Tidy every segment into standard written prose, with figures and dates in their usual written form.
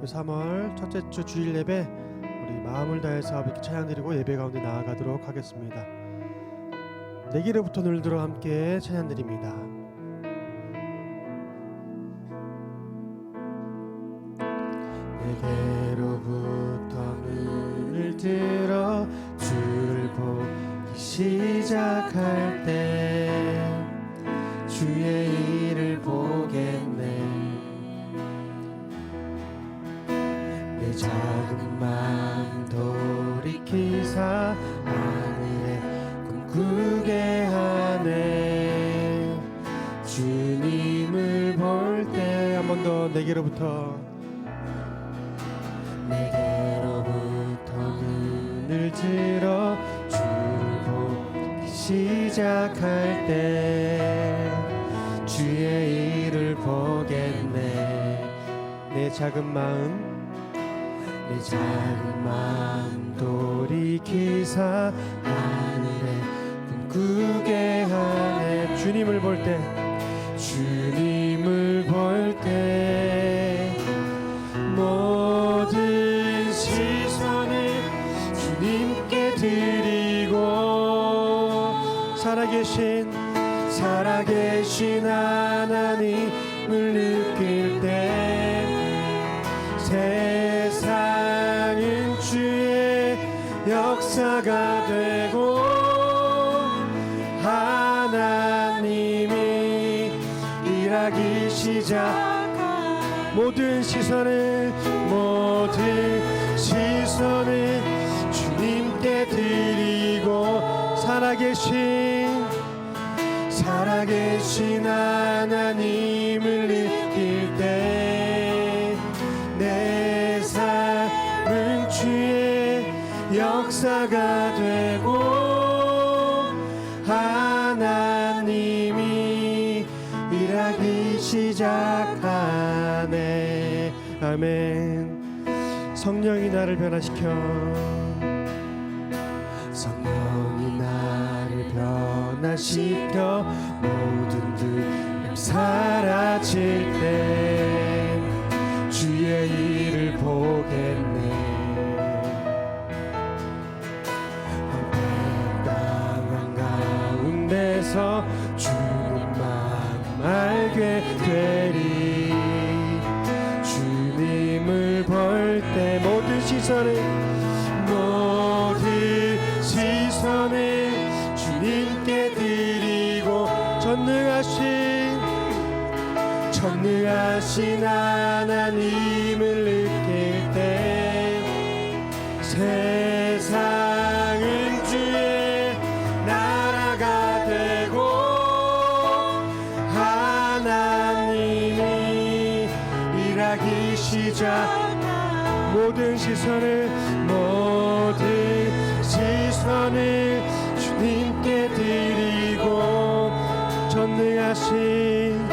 3월 첫째 주 주일 예배 우리 마음을 다해서 아버지께 찬양드리고 예배 가운데 나아가도록 하겠습니다. 내게로부터 눈을 들어 함께 찬양드립니다. 내게로부터 눈을 들어 주를 보기 시작할 때 주의 일을 보겠네. 내 작은 마음 돌이키사 하늘에 꿈꾸게 하네. 주님을 볼 때 한 번 더 내게로부터 눈을 들어 주를 보기 시작할 때 주의 일을 보겠네. 내 작은 마음 돌이키사 하늘에 꿈꾸게 하네. 주님을 볼 때 모든 시선을 주님께 드리고 살아계신 하나님을 느낄 때 세상은 주의 역사가 되고 하나님이 일하기 시작. 모든 시선을 주님께 드리고 살아계신 하나님을 느낄 때 내 삶은 주의 역사가 되고 하나님이 일하기 시작하네. 아멘. 성령이 나를 변화시켜 모든 두려움 사라질 때 주의 일을 보겠네. 황폐한 가운데서 주님 마음 알게 되리. 주님을 볼 때 모든 시선을 주님께 드리고 전능하신 하나님을 느낄 때 세상은 주의 나라가 되고 하나님이 일하기 시작. 모든 시선을 주님께 드리고 전능하신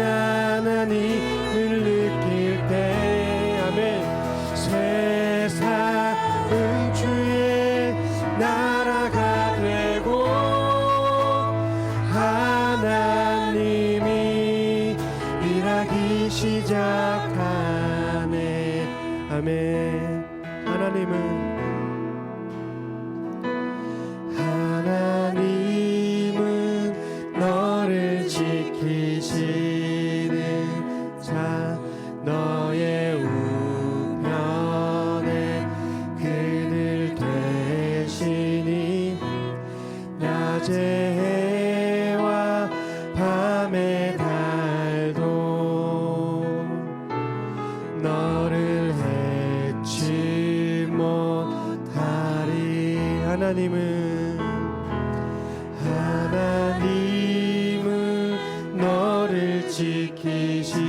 하나님을 느낄 때 아멘. 세상은 주의 나라가 되고 하나님이 일하기 시작하네. 아멘. 하나님은 너를 지키시는 자, 너의 우편에 그늘 되시니 낮의 해와 밤의 달도 너를 해치 못하리. 하나님은 너를 지키시는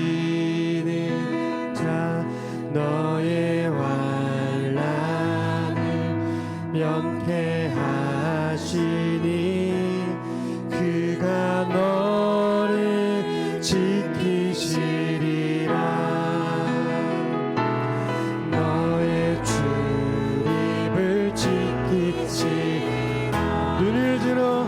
자, 너의 환난을 면케하시니 그가 너를 지키시리라. 너의 출입을 지키시. 눈을 들어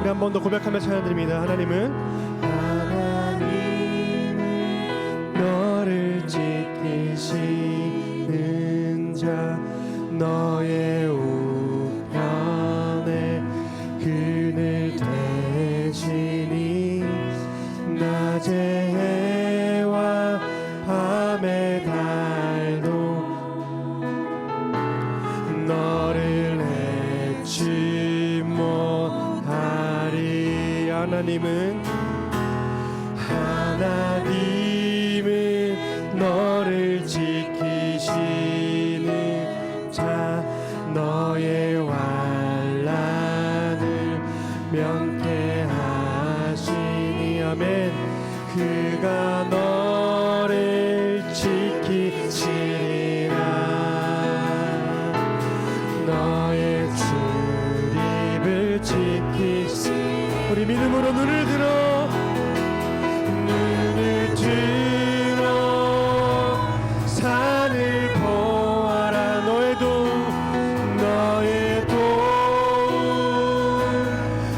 우리 한 번 더 고백하며 찬양드립니다. 하나님은 너를 지키시는 자, 너의 우편에 그늘 되시니 낮의 해와 밤의 달도 너를 해치 못하리. 하나님은 너를 지키시는 자, 너의 환난을 면케하시니. 아멘. 그가 너를 지키시리라. 너의 출입을 지키시. 우리 믿음으로 눈을 들어 산을 보아라. 너의 도움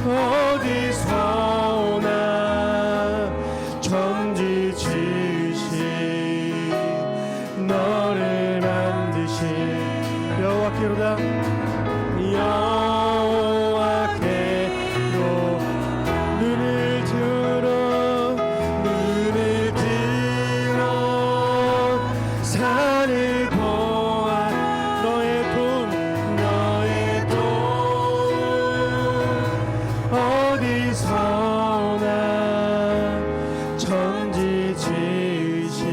어디서 오나. 천지 지으신 너를 만드신 여호와께로다. 여호와께로 눈을 들어 산을 보아. 너의 돈 어디서 오나. 천지 지으신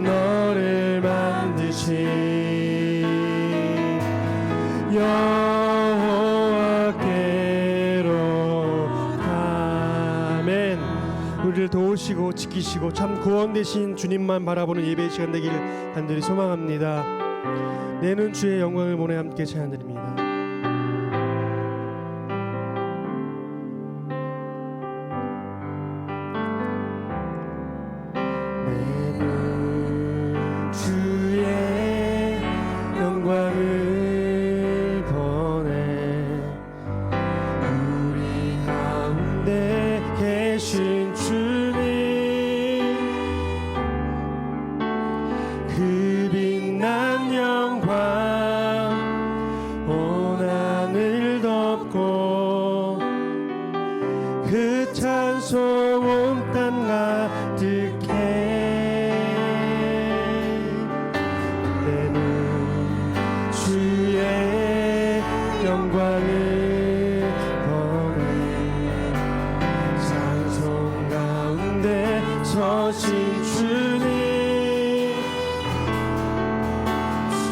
너를 만드신 여호와께로. 아멘. 우리를 도우시고 지키시고 참 구원 되신 주님만 바라보는 예배의 시간 되길 간절히 소망합니다. 내는 주의 영광을 보내 함께 찬양드립니다. 내는 주의 영광을 보내 우리 가운데 계신 주님, 그 빛난 영광 온 하늘 덮고 그 찬송 온 땅 가득해. 내는 주의 영광을 보내 찬송 가운데 서신 주님,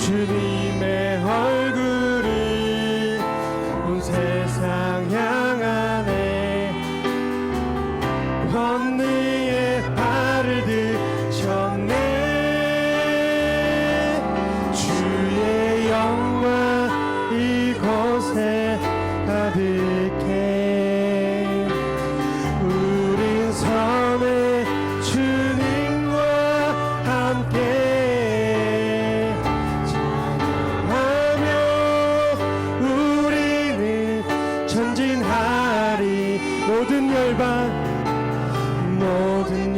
주님의 얼굴을 온 세상 향하네. 권능의 발을 드셨네. 주의 영광 이곳에 가득해. 우린 선의 주님과 함께 찬양하며 우리는 전진하리. 모든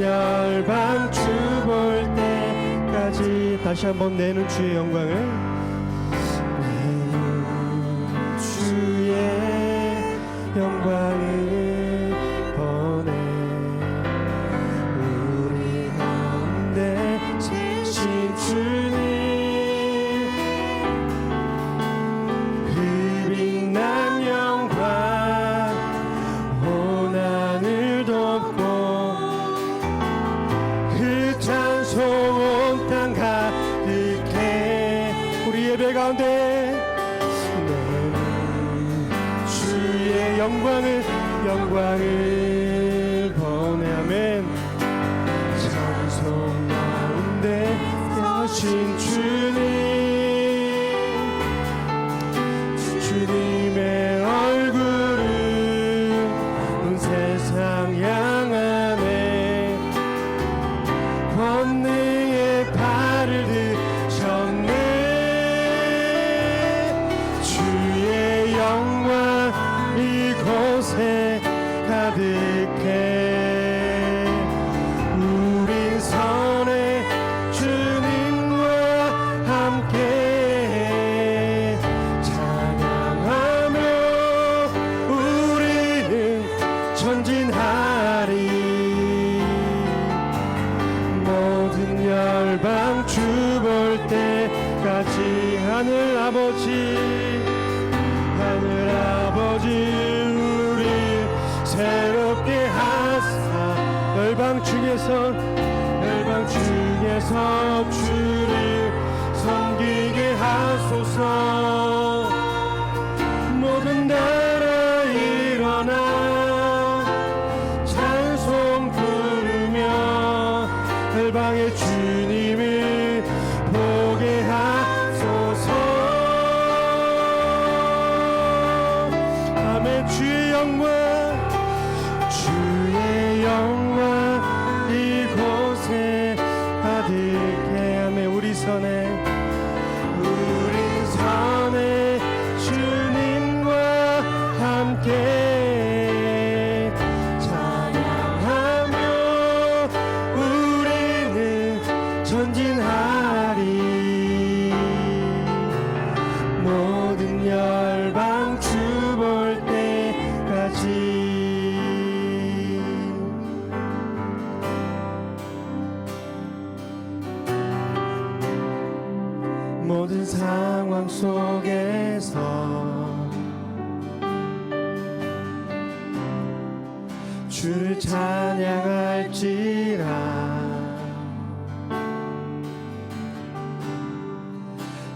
열방 주 볼 때까지. 다시 한번 내는 주의 영광을, 내는 주의 영광을 보내 우리 가운데 계신 주님, 그 빛난 영광 온 하늘 덮고 그 찬송 온 땅 가득해. 우리 예배 가운데 너는 주의 영광을 보내. 아멘. 찬송 가운데 계신 주님의 얼굴을 온 세상 향하네. 권능의 발을 드셨네. 주의 영광 이곳 이곳에 가득해. 우린 선해 주님과 함께 찬양하며 우리는 전진하리. 모든 열방 주 볼 때까지 하늘 아버지 우리 새롭게 하사 열방 중에서 주를 섬기게 하소서. 모든 나라 일어나 찬송 부르며 열방의 주님을 보게 하소서. 아멘. 주의 영광 이곳에 가득해. 아멘. 우리 선에 주님과 함께 찬양하며 우리는 전진하리. 모든 열방 주 볼 때까지. 모든 상황 속에서 주를 찬양할지라.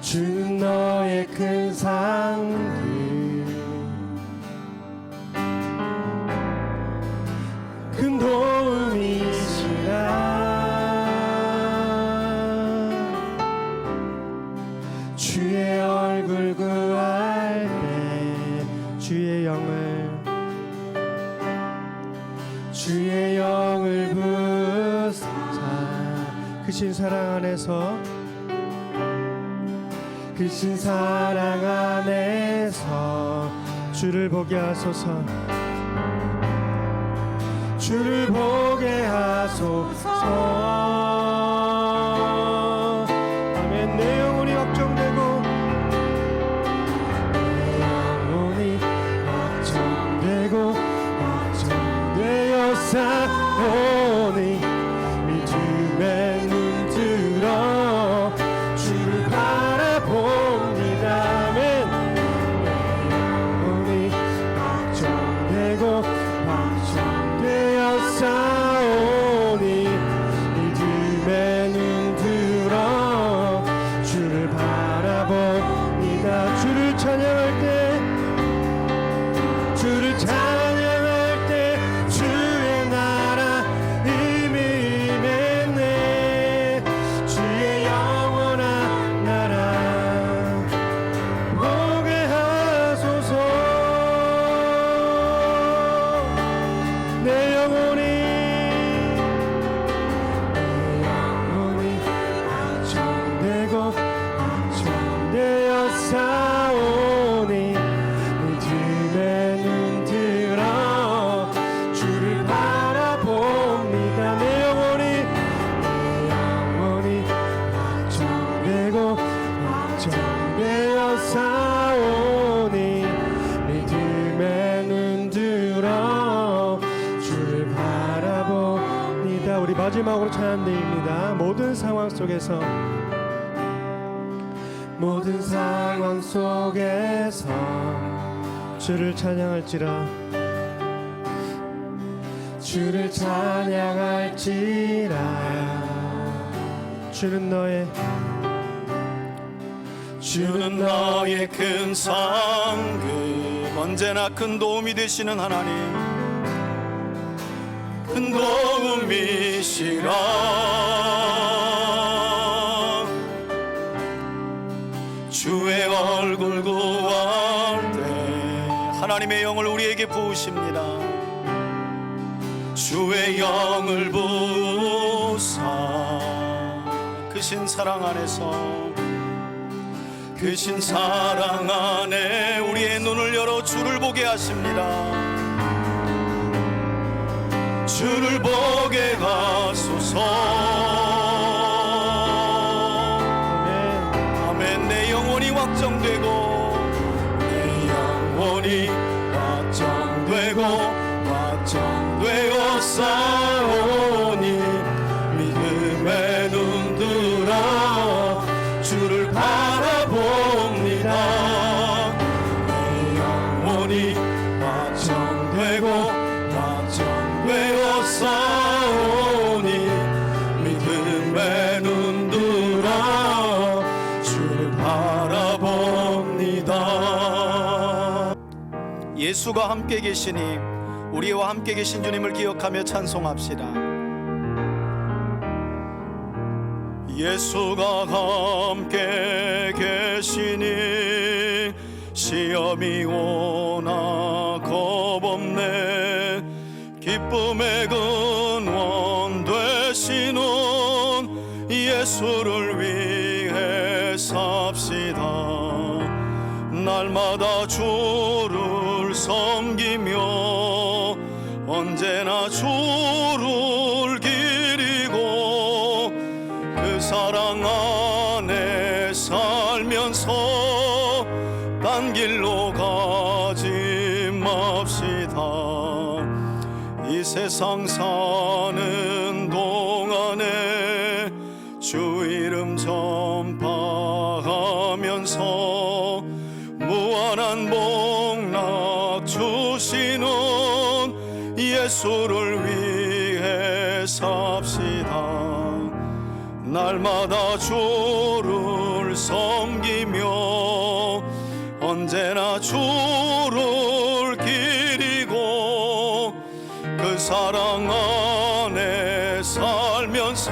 주는 너의 큰 상급 큰 도움이시라. 주의 얼굴 구할 때 주의 영을 부사 크신 사랑 안에서 주를 보게 하소서. 주를 보게 하소서. 아멘. 내 영혼이 걱정되고 걱정되어 싸우니 믿음의 눈 들어 주를 바라봅니다. 아멘. 내 영혼이 걱정되어 싸우니 믿음의 눈 들어 주를 바라봅니다. 주를 찬양할 때 주의 나라 이미 임했네. 주의 영원한 나라 보게 하소서. 내 영혼이 걱정되어 싸우니 믿음의 눈 들어 주를 바라봅니다. 내 영혼이 걱정되어 싸우니 믿음의 눈 들어 주를 바라봅니다. 우리 마지막으로 찬양드립니다. 모든 상황 속에서 주를 찬양할지라. 주는 너의 큰 상급 언제나 큰 도움이 되시는 하나님 큰 도움이시라. 주의 얼굴 구할 때 하나님의 영을 우리에게 부으십니다. 주의 영을 부으사 크신 사랑 안에 우리의 눈을 열어 주를 보게 하십니다. 주를 보게 가소서. 아멘. 내 영혼이 확정되고 내 영혼이 확정되고 확정되어 싸우니 믿음의 눈 들어 주를 바라봅니다. 내 영혼이 확정되고 확정되어 싸우니 믿음의 눈 들어 주를 바라봅니다. 예수가 함께 계시니 우리와 함께 계신 주님을 기억하며 찬송합시다. 예수가 함께 계시니 시험이 오나 겁없네. 기쁨의 근원 되시는 예수를 위해 삽시다. 날마다 주를 섬기며 언제나 주를 기리고 그 사랑 안에 살면서 딴 길로 가지 맙시다. 이 세상 사는 동안에 주 이름 전파하면서 무한한 복락 주시는 예수를 위해 삽시다. 날마다 주를 섬기며 언제나 주를 기리고 그 사랑 안에 살면서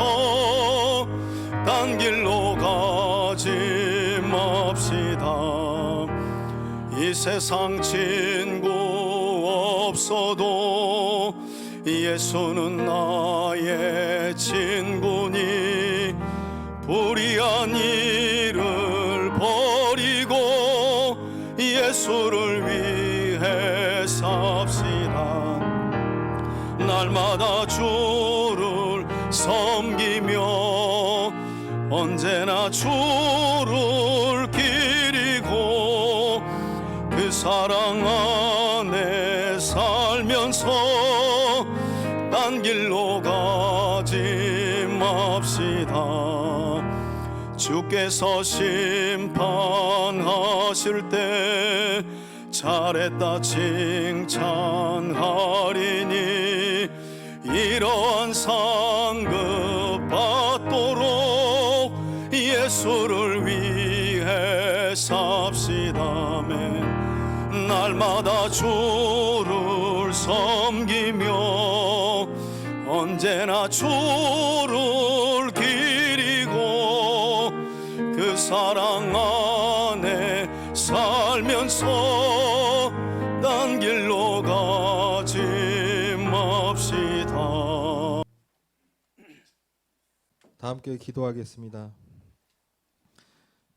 딴 길로 가지 맙시다. 이 세상 친구 없어도 예수는 나의 친구니 불의한 일을 버리고 예수를 위해 삽시다. 날마다 주를 섬기며 언제나 주를 기리고 그 사랑 안에 살면서 딴 길로 가지 맙시다. 주께서 심판하실 때 잘했다 칭찬하리니 이러한 상급 받도록 예수를 위해 삽시다. 아멘. 날마다 주를 섬기며 언제나 주를 기리고 그 사랑 안에 살면서 딴 길로 가지 맙시다. 다 함께 기도하겠습니다.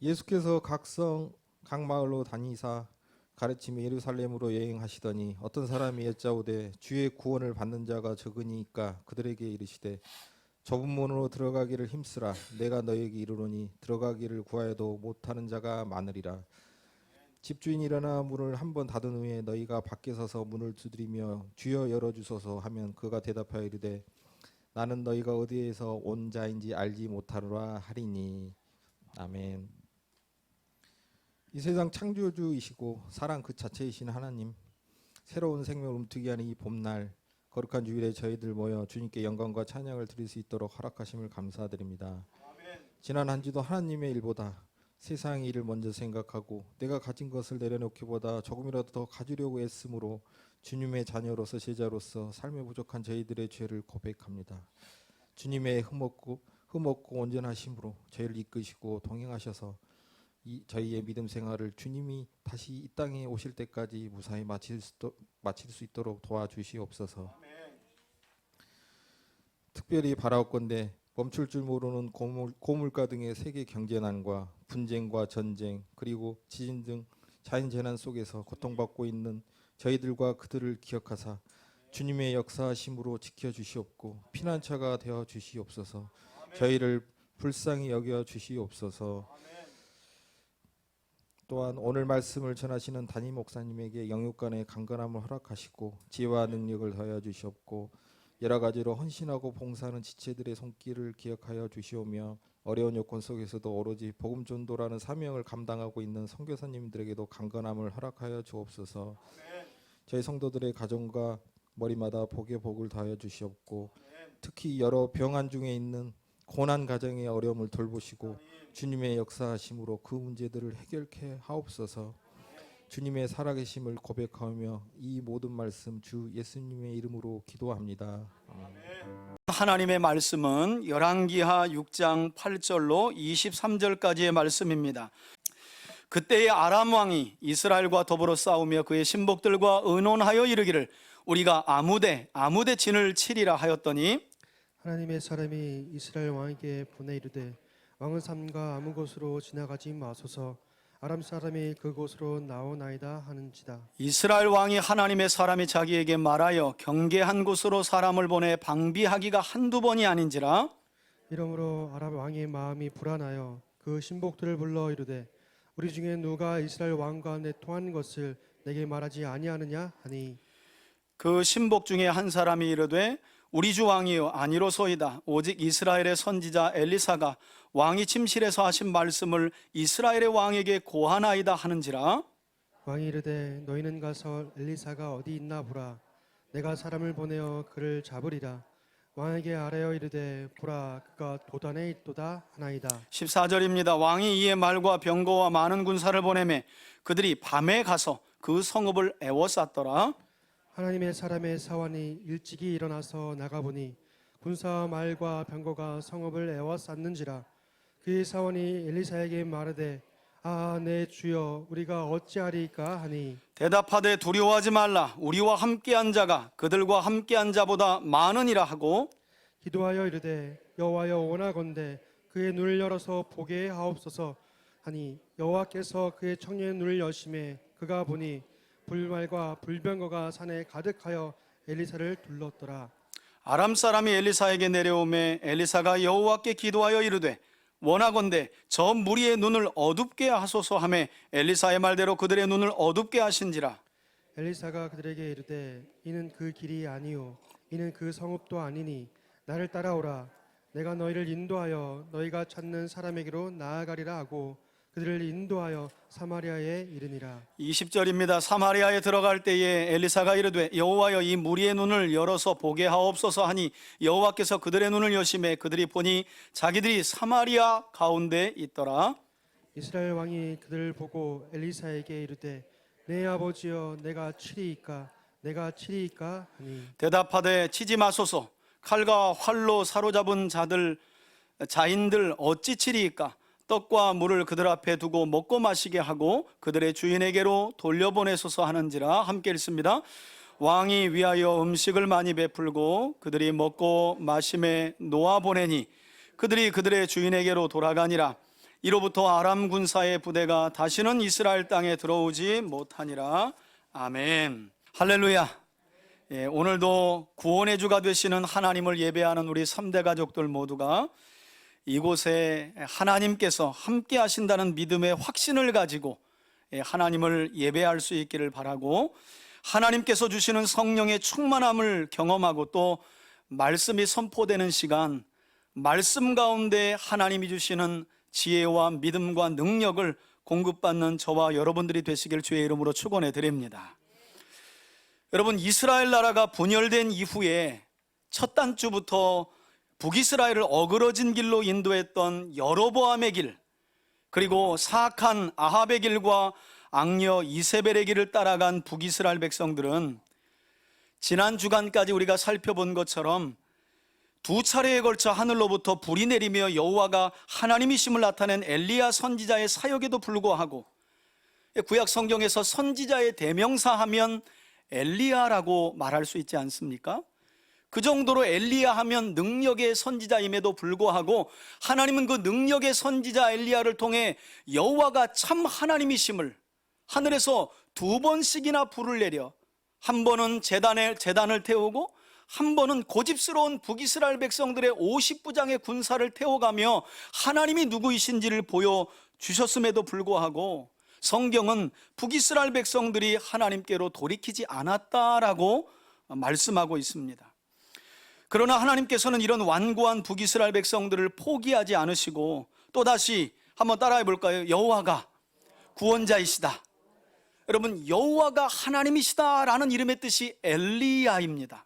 예수께서 각성 각 마을로 다니사 가르치며 예루살렘으로 여행하시더니 어떤 사람이 여짜오되 주의 구원을 받는 자가 적으니까 그들에게 이르시되 좁은 문으로 들어가기를 힘쓰라. 내가 너에게 이르노니 들어가기를 구하여도 못하는 자가 많으리라. 집주인이 일어나 문을 한 번 닫은 후에 너희가 밖에 서서 문을 두드리며 주여 열어주소서 하면 그가 대답하여 이르되 나는 너희가 어디에서 온 자인지 알지 못하노라 하리니. 아멘. 이 세상 창조주이시고 사랑 그 자체이신 하나님, 새로운 생명을 움트게 하는 이 봄날 거룩한 주일에 저희들 모여 주님께 영광과 찬양을 드릴 수 있도록 허락하심을 감사드립니다. 지난 한 주도 하나님의 일보다 세상의 일을 먼저 생각하고 내가 가진 것을 내려놓기보다 조금이라도 더 가지려고 애씀으로 주님의 자녀로서 제자로서 삶에 부족한 저희들의 죄를 고백합니다. 주님의 흠없고 온전하심으로 저희를 이끄시고 동행하셔서 저희의 믿음 생활을 주님이 다시 이 땅에 오실 때까지 무사히 마칠 수 있도록 도와주시옵소서. 특별히 바라옵건대 멈출 줄 모르는 고물가 등의 세계 경제난과 분쟁과 전쟁 그리고 지진 등 자연재난 속에서 고통받고 있는 저희들과 그들을 기억하사 주님의 역사하심으로 지켜주시옵고 피난처가 되어 주시옵소서. 저희를 불쌍히 여겨 주시옵소서. 또한 오늘 말씀을 전하시는 담임 목사님에게 영육간의 강건함을 허락하시고 지혜와 능력을 더하여 주시옵고 여러 가지로 헌신하고 봉사하는 지체들의 손길을 기억하여 주시오며 어려운 여건 속에서도 오로지 복음 전도라는 사명을 감당하고 있는 선교사님들에게도 강건함을 허락하여 주옵소서. 저희 성도들의 가정과 머리마다 복의 복을 더하여 주시옵고 특히 여러 병환 중에 있는 고난 가정의 어려움을 돌보시고 주님의 역사하심으로 그 문제들을 해결케 하옵소서. 주님의 살아계심을 고백하며 이 모든 말씀 주 예수님의 이름으로 기도합니다. 하나님의 말씀은 열왕기하 6장 8절로 23절까지의 말씀입니다. 그때의 아람 왕이 이스라엘과 더불어 싸우며 그의 신복들과 의논하여 이르기를 우리가 아무데 진을 치리라 하였더니 하나님의 사람이 이스라엘 왕에게 보내 이르되 왕은 삼가 아무 곳으로 지나가지 마소서 아람 사람이 그곳으로 나오나이다 하는지다. 이스라엘 왕이 하나님의 사람이 자기에게 말하여 경계한 곳으로 사람을 보내 방비하기가 한두 번이 아닌지라. 이러므로 아람 왕의 마음이 불안하여 그 신복들을 불러 이르되 우리 중에 누가 이스라엘 왕과 내통한 것을 내게 말하지 아니하느냐 하니 그 신복 중에 한 사람이 이르되 우리 주 왕이여 아니로소이다. 오직 이스라엘의 선지자 엘리사가 왕이 침실에서 하신 말씀을 이스라엘의 왕에게 고하나이다 하는지라. 왕이 이르되 너희는 가서 엘리사가 어디 있나 보라. 내가 사람을 보내어 그를 잡으리라. 왕에게 아뢰어 이르되 보라 그가 도단에 있도다 하나이다. 14절입니다. 왕이 이에 말과 병거와 많은 군사를 보내매 그들이 밤에 가서 그 성읍을 에워쌌더라. 하나님의 사람의 사환이 일찍이 일어나서 나가보니 군사와 말과 병거가 성읍을 에워쌌는지라. 그의 사환이 엘리사에게 말하되 내 주여 우리가 어찌하리까 하니 대답하되 두려워하지 말라. 우리와 함께한 자가 그들과 함께한 자보다 많으니라 하고 기도하여 이르되 여호와여 원하건대 그의 눈을 열어서 보게 하옵소서 하니 여호와께서 그의 청년의 눈을 여심해 그가 보니 불말과 불병거가 산에 가득하여 엘리사를 둘렀더라. 아람 사람이 엘리사에게 내려오매 엘리사가 여호와께 기도하여 이르되 원하건대 저 무리의 눈을 어둡게 하소서 하매 엘리사의 말대로 그들의 눈을 어둡게 하신지라. 엘리사가 그들에게 이르되 이는 그 길이 아니요 이는 그 성읍도 아니니 나를 따라오라. 내가 너희를 인도하여 너희가 찾는 사람에게로 나아가리라 하고 그들을 인도하여 사마리아에 이르니라. 20절입니다. 사마리아에 들어갈 때에 엘리사가 이르되 여호와여 이 무리의 눈을 열어서 보게 하옵소서 하니 여호와께서 그들의 눈을 여심해 그들이 보니 자기들이 사마리아 가운데 있더라. 이스라엘 왕이 그들을 보고 엘리사에게 이르되 내 아버지여 내가 치리이까 하니 대답하되 치지 마소서. 칼과 활로 사로잡은 자인들 어찌 치리이까. 떡과 물을 그들 앞에 두고 먹고 마시게 하고 그들의 주인에게로 돌려보내소서 하는지라. 함께 읽습니다. 왕이 위하여 음식을 많이 베풀고 그들이 먹고 마심에 놓아보내니 그들이 그들의 주인에게로 돌아가니라. 이로부터 아람 군사의 부대가 다시는 이스라엘 땅에 들어오지 못하니라. 아멘. 할렐루야. 오늘도 구원의 주가 되시는 하나님을 예배하는 우리 3대 가족들 모두가 이곳에 하나님께서 함께 하신다는 믿음의 확신을 가지고 하나님을 예배할 수 있기를 바라고 하나님께서 주시는 성령의 충만함을 경험하고 또 말씀이 선포되는 시간, 말씀 가운데 하나님이 주시는 지혜와 믿음과 능력을 공급받는 저와 여러분들이 되시길 주의 이름으로 축원해 드립니다. 여러분, 이스라엘 나라가 분열된 이후에 첫 단주부터 북이스라엘을 어그러진 길로 인도했던 여로보암의 길, 그리고 사악한 아합의 길과 악녀 이세벨의 길을 따라간 북이스라엘 백성들은 지난 주간까지 우리가 살펴본 것처럼 두 차례에 걸쳐 하늘로부터 불이 내리며 여호와가 하나님이심을 나타낸 엘리야 선지자의 사역에도 불구하고 구약 성경에서 선지자의 대명사하면 엘리야라고 말할 수 있지 않습니까? 그 정도로 엘리야 하면 능력의 선지자임에도 불구하고 하나님은 그 능력의 선지자 엘리야를 통해 여호와가 참 하나님이심을 하늘에서 두 번씩이나 불을 내려 한 번은 제단을 태우고 한 번은 고집스러운 북이스라엘 백성들의 50부장의 군사를 태워가며 하나님이 누구이신지를 보여주셨음에도 불구하고 성경은 북이스라엘 백성들이 하나님께로 돌이키지 않았다라고 말씀하고 있습니다. 그러나 하나님께서는 이런 완고한 북이스라엘 백성들을 포기하지 않으시고 또다시 한번 따라해 볼까요? 여호와가 구원자이시다. 여러분, 여호와가 하나님이시다라는 이름의 뜻이 엘리야입니다.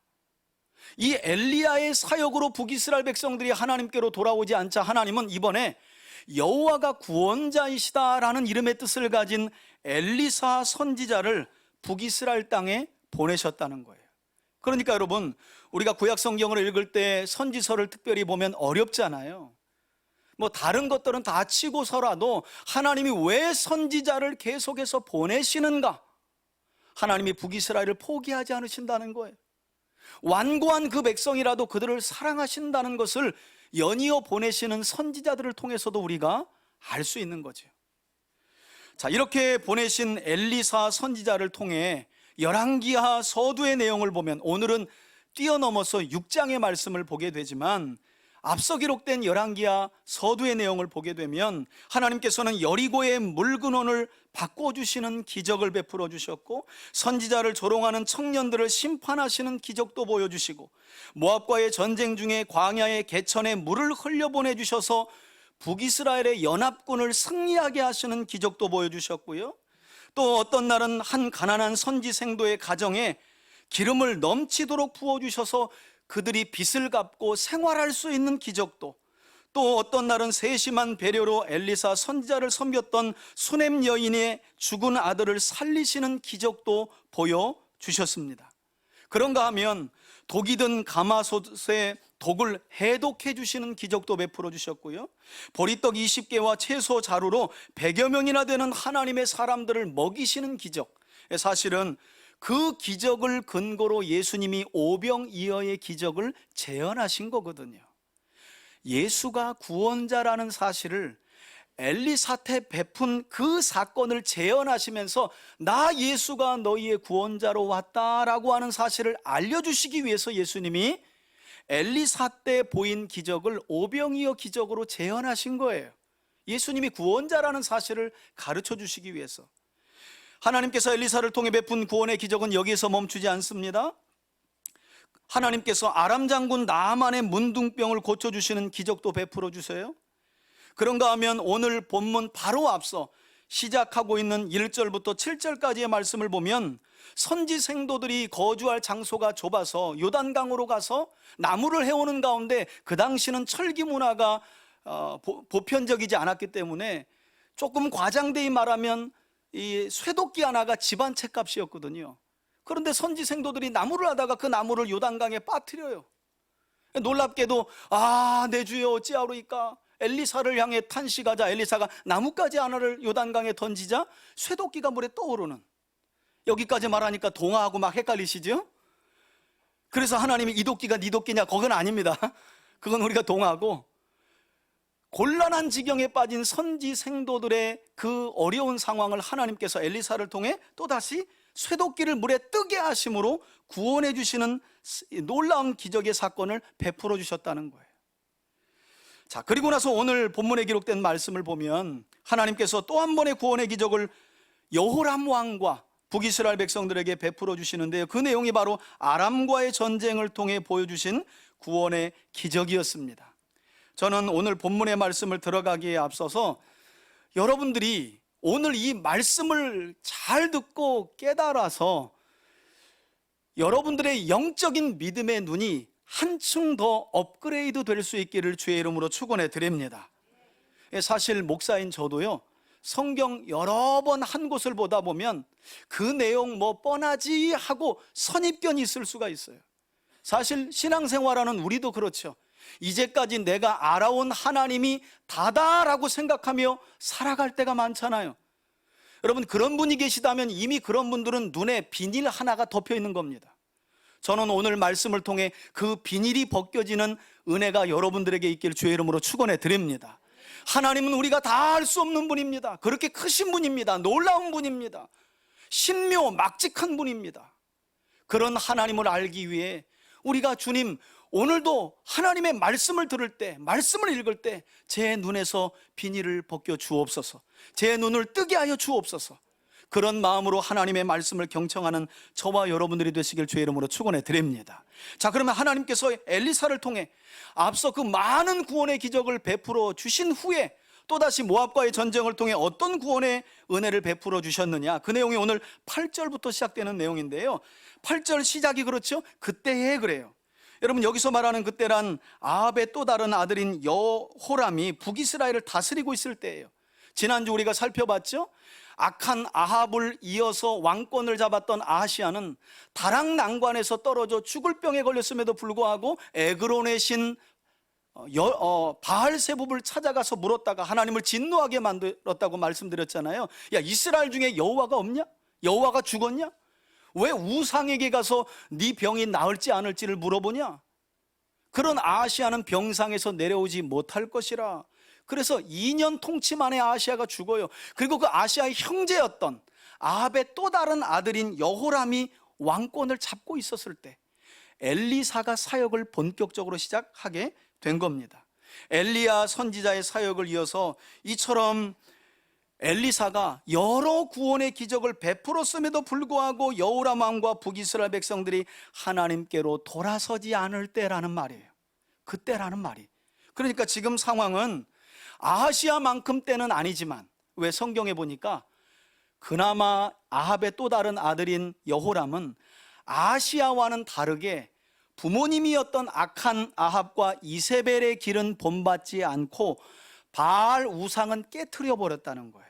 이 엘리야의 사역으로 북이스라엘 백성들이 하나님께로 돌아오지 않자 하나님은 이번에 여호와가 구원자이시다라는 이름의 뜻을 가진 엘리사 선지자를 북이스라엘 땅에 보내셨다는 거예요. 그러니까 여러분, 우리가 구약 성경을 읽을 때 선지서를 특별히 보면 어렵잖아요. 뭐 다른 것들은 다 치고서라도 하나님이 왜 선지자를 계속해서 보내시는가? 하나님이 북이스라엘을 포기하지 않으신다는 거예요. 완고한 그 백성이라도 그들을 사랑하신다는 것을 연이어 보내시는 선지자들을 통해서도 우리가 알 수 있는 거죠. 자, 이렇게 보내신 엘리사 선지자를 통해 열왕기하 서두의 내용을 보면 오늘은 뛰어넘어서 6장의 말씀을 보게 되지만 앞서 기록된 열왕기하 서두의 내용을 보게 되면 하나님께서는 여리고의 물근원을 바꿔주시는 기적을 베풀어 주셨고 선지자를 조롱하는 청년들을 심판하시는 기적도 보여주시고 모압과의 전쟁 중에 광야의 개천에 물을 흘려보내 주셔서 북이스라엘의 연합군을 승리하게 하시는 기적도 보여주셨고요, 또 어떤 날은 한 가난한 선지생도의 가정에 기름을 넘치도록 부어주셔서 그들이 빚을 갚고 생활할 수 있는 기적도, 또 어떤 날은 세심한 배려로 엘리사 선지자를 섬겼던 수넴 여인의 죽은 아들을 살리시는 기적도 보여주셨습니다. 그런가 하면 독이 든 가마솥에 독을 해독해 주시는 기적도 베풀어 주셨고요, 보리떡 20개와 채소 자루로 100여 명이나 되는 하나님의 사람들을 먹이시는 기적, 사실은 그 기적을 근거로 예수님이 오병이어의 기적을 재현하신 거거든요. 예수가 구원자라는 사실을 엘리사한테 베푼 그 사건을 재현하시면서 나 예수가 너희의 구원자로 왔다라고 하는 사실을 알려주시기 위해서 예수님이 엘리사 때 보인 기적을 오병이어 기적으로 재현하신 거예요. 예수님이 구원자라는 사실을 가르쳐 주시기 위해서. 하나님께서 엘리사를 통해 베푼 구원의 기적은 여기에서 멈추지 않습니다. 하나님께서 아람 장군 나아만의 문둥병을 고쳐주시는 기적도 베풀어 주세요. 그런가 하면 오늘 본문 바로 앞서 시작하고 있는 1절부터 7절까지의 말씀을 보면 선지 생도들이 거주할 장소가 좁아서 요단강으로 가서 나무를 해오는 가운데 그 당시는 철기 문화가 보편적이지 않았기 때문에 조금 과장되이 말하면 이 쇠도끼 하나가 집안 책값이었거든요. 그런데 선지 생도들이 나무를 하다가 그 나무를 요단강에 빠뜨려요. 놀랍게도 내 주여 어찌하오리까, 엘리사를 향해 탄식하자 엘리사가 나뭇가지 하나를 요단강에 던지자 쇠도끼가 물에 떠오르는, 여기까지 말하니까 동화하고 막 헷갈리시죠? 그래서 하나님이 이 도끼가 네 도끼냐, 그건 아닙니다. 그건 우리가 동화하고, 곤란한 지경에 빠진 선지 생도들의 그 어려운 상황을 하나님께서 엘리사를 통해 또다시 쇠도끼를 물에 뜨게 하심으로 구원해 주시는 놀라운 기적의 사건을 베풀어 주셨다는 거예요. 자, 그리고 나서 오늘 본문에 기록된 말씀을 보면 하나님께서 또 한 번의 구원의 기적을 여호람 왕과 북이스라엘 백성들에게 베풀어 주시는데요, 그 내용이 바로 아람과의 전쟁을 통해 보여주신 구원의 기적이었습니다. 저는 오늘 본문의 말씀을 들어가기에 앞서서 여러분들이 오늘 이 말씀을 잘 듣고 깨달아서 여러분들의 영적인 믿음의 눈이 한층 더 업그레이드 될 수 있기를 주의 이름으로 축원해 드립니다. 사실 목사인 저도요, 성경 여러 번 한 곳을 보다 보면 그 내용 뭐 뻔하지 하고 선입견이 있을 수가 있어요. 사실 신앙생활하는 우리도 그렇죠. 이제까지 내가 알아온 하나님이 다다라고 생각하며 살아갈 때가 많잖아요. 여러분, 그런 분이 계시다면 이미 그런 분들은 눈에 비닐 하나가 덮여 있는 겁니다. 저는 오늘 말씀을 통해 그 비닐이 벗겨지는 은혜가 여러분들에게 있기를 주의 이름으로 축원해 드립니다. 하나님은 우리가 다 알 수 없는 분입니다. 그렇게 크신 분입니다. 놀라운 분입니다. 신묘 막직한 분입니다. 그런 하나님을 알기 위해 우리가 주님, 오늘도 하나님의 말씀을 들을 때, 말씀을 읽을 때 제 눈에서 비닐을 벗겨 주옵소서, 제 눈을 뜨게 하여 주옵소서, 그런 마음으로 하나님의 말씀을 경청하는 저와 여러분들이 되시길 주의 이름으로 축원해 드립니다. 자, 그러면 하나님께서 엘리사를 통해 앞서 그 많은 구원의 기적을 베풀어 주신 후에 또다시 모압과의 전쟁을 통해 어떤 구원의 은혜를 베풀어 주셨느냐, 그 내용이 오늘 8절부터 시작되는 내용인데요. 8절 시작이 그렇죠. 그때에 그래요. 여러분, 여기서 말하는 그때란 아합의 또 다른 아들인 여호람이 북이스라엘을 다스리고 있을 때예요. 지난주 우리가 살펴봤죠. 악한 아합을 이어서 왕권을 잡았던 아하시아는 다락 난관에서 떨어져 죽을 병에 걸렸음에도 불구하고 에그론의 신 바알세붑을 찾아가서 물었다가 하나님을 진노하게 만들었다고 말씀드렸잖아요. 야, 이스라엘 중에 여호와가 없냐? 여호와가 죽었냐? 왜 우상에게 가서 네 병이 나을지 않을지를 물어보냐? 그런 아하시아는 병상에서 내려오지 못할 것이라. 그래서 2년 통치 만에 아하시아가 죽어요. 그리고 그 아하시아의 형제였던 아합의 또 다른 아들인 여호람이 왕권을 잡고 있었을 때 엘리사가 사역을 본격적으로 시작하게 된 겁니다. 엘리야 선지자의 사역을 이어서 이처럼 엘리사가 여러 구원의 기적을 베풀었음에도 불구하고 여호람 왕과 북이스라엘 백성들이 하나님께로 돌아서지 않을 때라는 말이에요. 그때라는 말이. 그러니까 지금 상황은 아하시아만큼 때는 아니지만, 왜 성경에 보니까 그나마 아합의 또 다른 아들인 여호람은 아하시아와는 다르게 부모님이었던 악한 아합과 이세벨의 길은 본받지 않고 바알 우상은 깨트려 버렸다는 거예요.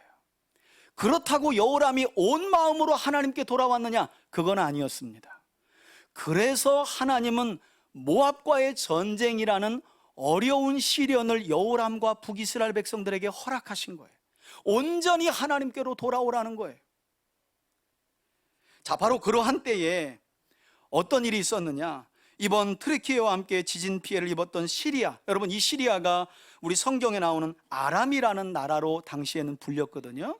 그렇다고 여호람이 온 마음으로 하나님께 돌아왔느냐? 그건 아니었습니다. 그래서 하나님은 모압과의 전쟁이라는 어려운 시련을 여호람과 북이스라엘 백성들에게 허락하신 거예요. 온전히 하나님께로 돌아오라는 거예요. 자, 바로 그러한 때에 어떤 일이 있었느냐? 이번 트르키예와 함께 지진 피해를 입었던 시리아, 여러분, 이 시리아가 우리 성경에 나오는 아람이라는 나라로 당시에는 불렸거든요.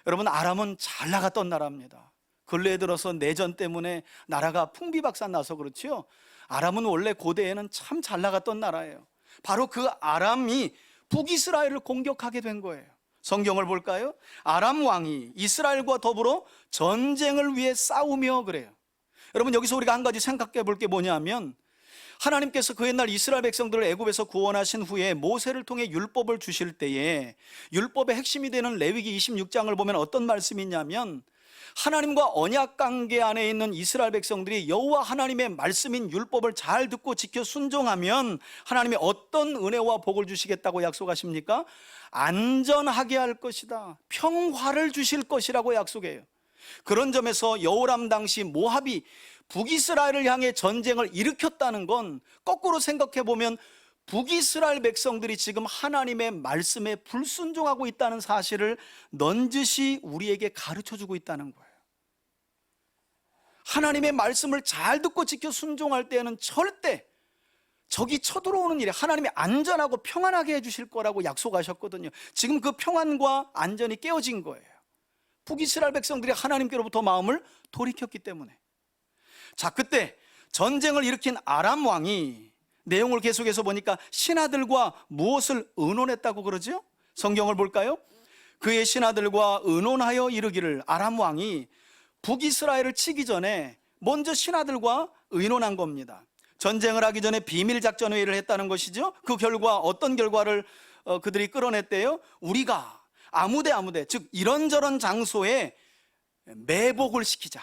여러분, 아람은 잘 나갔던 나라입니다. 근래에 들어서 내전 때문에 나라가 풍비박산 나서 그렇죠. 아람은 원래 고대에는 참 잘 나갔던 나라예요. 바로 그 아람이 북이스라엘을 공격하게 된 거예요. 성경을 볼까요? 아람 왕이 이스라엘과 더불어 전쟁을 위해 싸우며 그래요. 여러분, 여기서 우리가 한 가지 생각해 볼 게 뭐냐면, 하나님께서 그 옛날 이스라엘 백성들을 애굽에서 구원하신 후에 모세를 통해 율법을 주실 때에 율법의 핵심이 되는 레위기 26장을 보면 어떤 말씀이 있냐면, 하나님과 언약 관계 안에 있는 이스라엘 백성들이 여호와 하나님의 말씀인 율법을 잘 듣고 지켜 순종하면 하나님이 어떤 은혜와 복을 주시겠다고 약속하십니까? 안전하게 할 것이다, 평화를 주실 것이라고 약속해요. 그런 점에서 여호람 당시 모압이 북이스라엘을 향해 전쟁을 일으켰다는 건 거꾸로 생각해 보면 북이스라엘 백성들이 지금 하나님의 말씀에 불순종하고 있다는 사실을 넌지시 우리에게 가르쳐주고 있다는 거예요. 하나님의 말씀을 잘 듣고 지켜 순종할 때에는 절대 적이 쳐들어오는 일에 하나님이 안전하고 평안하게 해주실 거라고 약속하셨거든요. 지금 그 평안과 안전이 깨어진 거예요. 북이스라엘 백성들이 하나님께로부터 마음을 돌이켰기 때문에. 자, 그때 전쟁을 일으킨 아람 왕이 내용을 계속해서 보니까 신하들과 무엇을 의논했다고 그러죠? 성경을 볼까요? 그의 신하들과 의논하여 이르기를, 아람 왕이 북이스라엘을 치기 전에 먼저 신하들과 의논한 겁니다. 전쟁을 하기 전에 비밀 작전 회의를 했다는 것이죠. 그 결과 어떤 결과를 그들이 끌어냈대요? 우리가 아무데 즉 이런저런 장소에 매복을 시키자,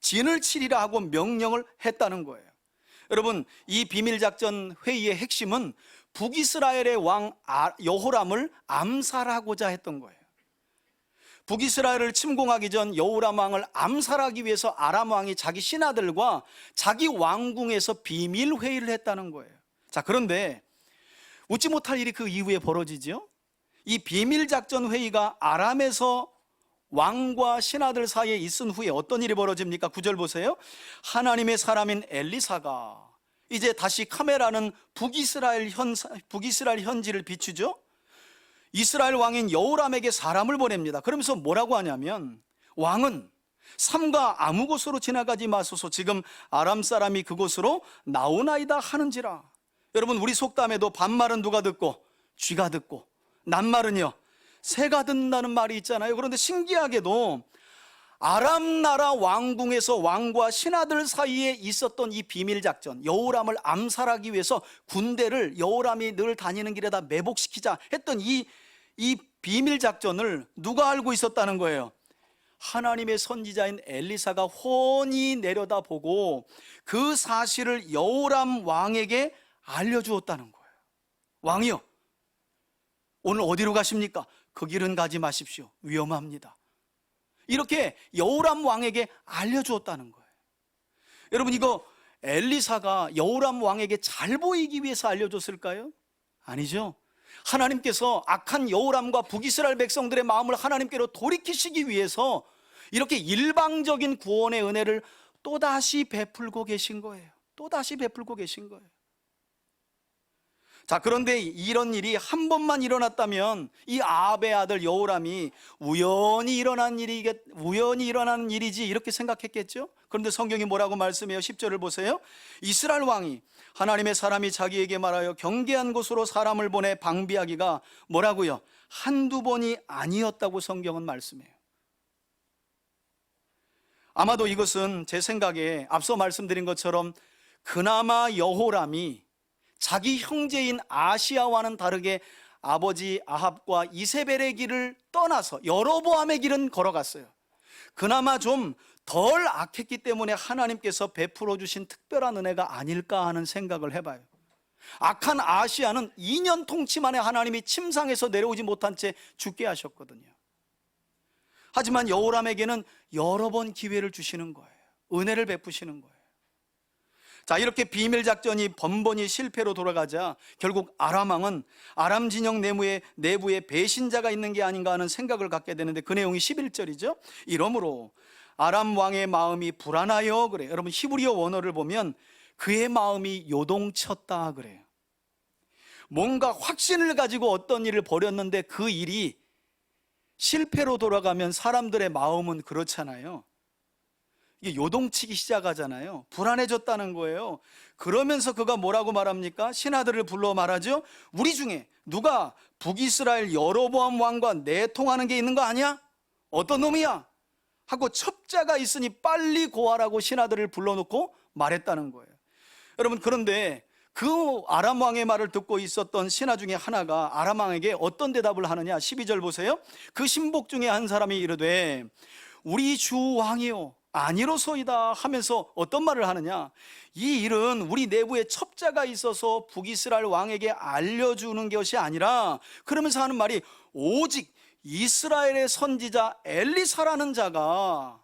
진을 치리라 하고 명령을 했다는 거예요. 여러분, 이 비밀작전 회의의 핵심은 북이스라엘의 왕 여호람을 암살하고자 했던 거예요. 북이스라엘을 침공하기 전 여호람 왕을 암살하기 위해서 아람 왕이 자기 신하들과 자기 왕궁에서 비밀 회의를 했다는 거예요. 자, 그런데 웃지 못할 일이 그 이후에 벌어지죠. 이 비밀작전 회의가 아람에서 왕과 신하들 사이에 있은 후에 어떤 일이 벌어집니까? 9절 보세요. 하나님의 사람인 엘리사가 이제 다시 카메라는 북이스라엘 현지를 비추죠. 이스라엘 왕인 여호람에게 사람을 보냅니다. 그러면서 뭐라고 하냐면, 왕은 삼가 아무 곳으로 지나가지 마소서. 지금 아람 사람이 그곳으로 나오나이다 하는지라. 여러분, 우리 속담에도 반말은 누가 듣고 쥐가 듣고 낱말은요 새가 듣는다는 말이 있잖아요. 그런데 신기하게도 아람 나라 왕궁에서 왕과 신하들 사이에 있었던 이 비밀 작전, 여호람을 암살하기 위해서 군대를 여호람이 늘 다니는 길에다 매복시키자 했던 이 비밀 작전을 누가 알고 있었다는 거예요? 하나님의 선지자인 엘리사가 훤히 내려다보고 그 사실을 여호람 왕에게 알려주었다는 거예요. 왕이요, 오늘 어디로 가십니까? 그 길은 가지 마십시오. 위험합니다. 이렇게 여호람 왕에게 알려주었다는 거예요. 여러분, 이거 엘리사가 여호람 왕에게 잘 보이기 위해서 알려줬을까요? 아니죠. 하나님께서 악한 여호람과 북이스라엘 백성들의 마음을 하나님께로 돌이키시기 위해서 이렇게 일방적인 구원의 은혜를 또다시 베풀고 계신 거예요. 또다시 베풀고 계신 거예요. 자, 그런데 이런 일이 한 번만 일어났다면 이 아합의 아들 여호람이 우연히 일어나는 일이지 이렇게 생각했겠죠? 그런데 성경이 뭐라고 말씀해요? 10절을 보세요. 이스라엘 왕이 하나님의 사람이 자기에게 말하여 경계한 곳으로 사람을 보내 방비하기가 뭐라고요? 한두 번이 아니었다고 성경은 말씀해요. 아마도 이것은 제 생각에 앞서 말씀드린 것처럼 그나마 여호람이 자기 형제인 아시야와는 다르게 아버지 아합과 이세벨의 길을 떠나서 여로보암의 길은 걸어갔어요. 그나마 좀 덜 악했기 때문에 하나님께서 베풀어 주신 특별한 은혜가 아닐까 하는 생각을 해봐요. 악한 아시야는 2년 통치 만에 하나님이 침상에서 내려오지 못한 채 죽게 하셨거든요. 하지만 여호람에게는 여러 번 기회를 주시는 거예요. 은혜를 베푸시는 거예요. 자, 이렇게 비밀 작전이 번번이 실패로 돌아가자 결국 아람 왕은 아람 진영 내부에 배신자가 있는 게 아닌가 하는 생각을 갖게 되는데 그 내용이 11절이죠. 이러므로 아람 왕의 마음이 불안하여 그래요. 여러분, 히브리어 원어를 보면 그의 마음이 요동쳤다 그래요. 뭔가 확신을 가지고 어떤 일을 벌였는데 그 일이 실패로 돌아가면 사람들의 마음은 그렇잖아요. 이게 요동치기 시작하잖아요. 불안해졌다는 거예요. 그러면서 그가 뭐라고 말합니까? 신하들을 불러 말하죠. 우리 중에 누가 북이스라엘 여로보암 왕과 내통하는 게 있는 거 아니야? 어떤 놈이야? 하고 첩자가 있으니 빨리 고하라고 신하들을 불러놓고 말했다는 거예요. 여러분, 그런데 그 아람 왕의 말을 듣고 있었던 신하 중에 하나가 아람 왕에게 어떤 대답을 하느냐? 12절 보세요. 그 신복 중에 한 사람이 이르되 우리 주 왕이요 아니로소이다 하면서 어떤 말을 하느냐? 이 일은 우리 내부에 첩자가 있어서 북이스라엘 왕에게 알려주는 것이 아니라, 그러면서 하는 말이 오직 이스라엘의 선지자 엘리사라는 자가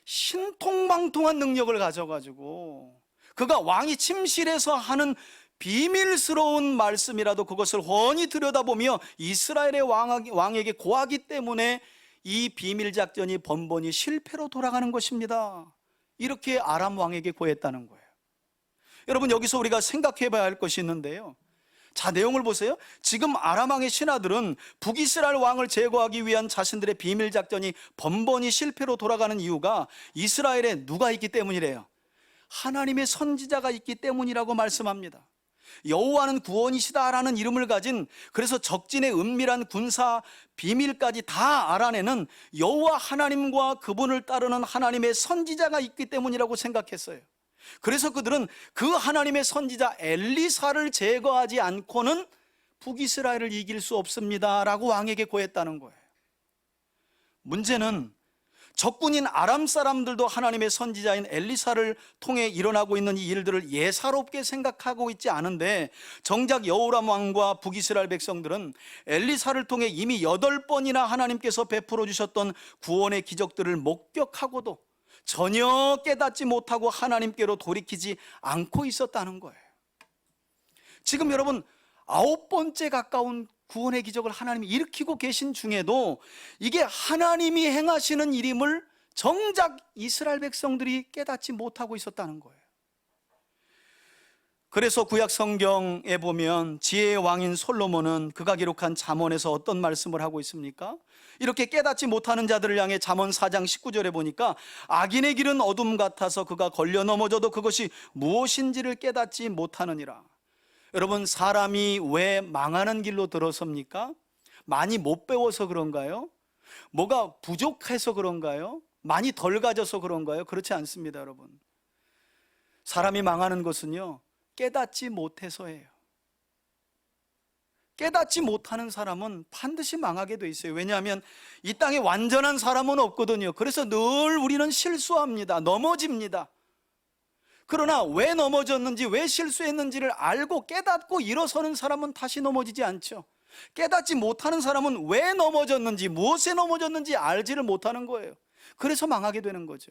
신통방통한 능력을 가져가지고 그가 왕이 침실에서 하는 비밀스러운 말씀이라도 그것을 훤히 들여다보며 이스라엘의 왕에게 고하기 때문에 이 비밀 작전이 번번이 실패로 돌아가는 것입니다. 이렇게 아람 왕에게 고했다는 거예요. 여러분, 여기서 우리가 생각해 봐야 할 것이 있는데요. 자, 내용을 보세요. 지금 아람 왕의 신하들은 북이스라엘 왕을 제거하기 위한 자신들의 비밀 작전이 번번이 실패로 돌아가는 이유가 이스라엘에 누가 있기 때문이래요? 하나님의 선지자가 있기 때문이라고 말씀합니다. 여호와는 구원이시다라는 이름을 가진, 그래서 적진의 은밀한 군사 비밀까지 다 알아내는 여호와 하나님과 그분을 따르는 하나님의 선지자가 있기 때문이라고 생각했어요. 그래서 그들은 그 하나님의 선지자 엘리사를 제거하지 않고는 북이스라엘을 이길 수 없습니다 라고 왕에게 고했다는 거예요. 문제는 적군인 아람 사람들도 하나님의 선지자인 엘리사를 통해 일어나고 있는 이 일들을 예사롭게 생각하고 있지 않은데, 정작 여호람 왕과 북이스라엘 백성들은 엘리사를 통해 이미 8번이나 하나님께서 베풀어 주셨던 구원의 기적들을 목격하고도 전혀 깨닫지 못하고 하나님께로 돌이키지 않고 있었다는 거예요. 지금 여러분 9번째 가까운 구원의 기적을 하나님이 일으키고 계신 중에도 이게 하나님이 행하시는 일임을 정작 이스라엘 백성들이 깨닫지 못하고 있었다는 거예요. 그래서 구약 성경에 보면 지혜의 왕인 솔로몬은 그가 기록한 잠언에서 어떤 말씀을 하고 있습니까? 이렇게 깨닫지 못하는 자들을 향해 잠언 4장 19절에 보니까 악인의 길은 어둠 같아서 그가 걸려 넘어져도 그것이 무엇인지를 깨닫지 못하느니라. 여러분, 사람이 왜 망하는 길로 들어섭니까? 많이 못 배워서 그런가요? 뭐가 부족해서 그런가요? 많이 덜 가져서 그런가요? 그렇지 않습니다, 여러분. 사람이 망하는 것은요, 깨닫지 못해서예요. 깨닫지 못하는 사람은 반드시 망하게 돼 있어요. 왜냐하면 이 땅에 완전한 사람은 없거든요. 그래서 늘 우리는 실수합니다. 넘어집니다. 그러나 왜 넘어졌는지, 왜 실수했는지를 알고 깨닫고 일어서는 사람은 다시 넘어지지 않죠. 깨닫지 못하는 사람은 왜 넘어졌는지, 무엇에 넘어졌는지 알지를 못하는 거예요. 그래서 망하게 되는 거죠.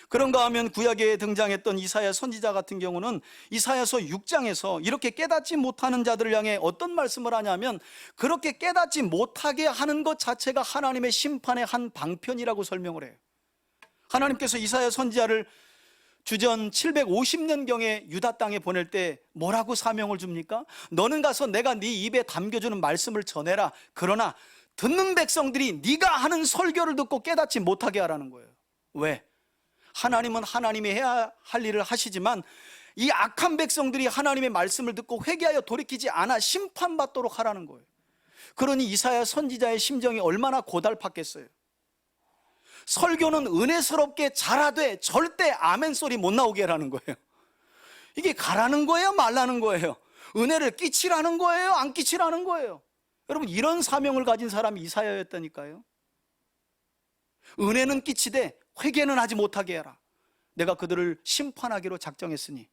그런가 하면 구약에 등장했던 이사야 선지자 같은 경우는 이사야서 6장에서 이렇게 깨닫지 못하는 자들을 향해 어떤 말씀을 하냐면, 그렇게 깨닫지 못하게 하는 것 자체가 하나님의 심판의 한 방편이라고 설명을 해요. 하나님께서 이사야 선지자를 주전 750년경에 유다 땅에 보낼 때 뭐라고 사명을 줍니까? 너는 가서 내가 네 입에 담겨주는 말씀을 전해라. 그러나 듣는 백성들이 네가 하는 설교를 듣고 깨닫지 못하게 하라는 거예요. 왜? 하나님은 하나님이 해야 할 일을 하시지만 이 악한 백성들이 하나님의 말씀을 듣고 회개하여 돌이키지 않아 심판받도록 하라는 거예요. 그러니 이사야 선지자의 심정이 얼마나 고달팠겠어요. 설교는 은혜스럽게 잘하되 절대 아멘 소리 못 나오게 하라는 거예요. 이게 가라는 거예요, 말라는 거예요? 은혜를 끼치라는 거예요, 안 끼치라는 거예요? 여러분, 이런 사명을 가진 사람이 이사야였다니까요. 은혜는 끼치되 회개는 하지 못하게 해라. 내가 그들을 심판하기로 작정했으니.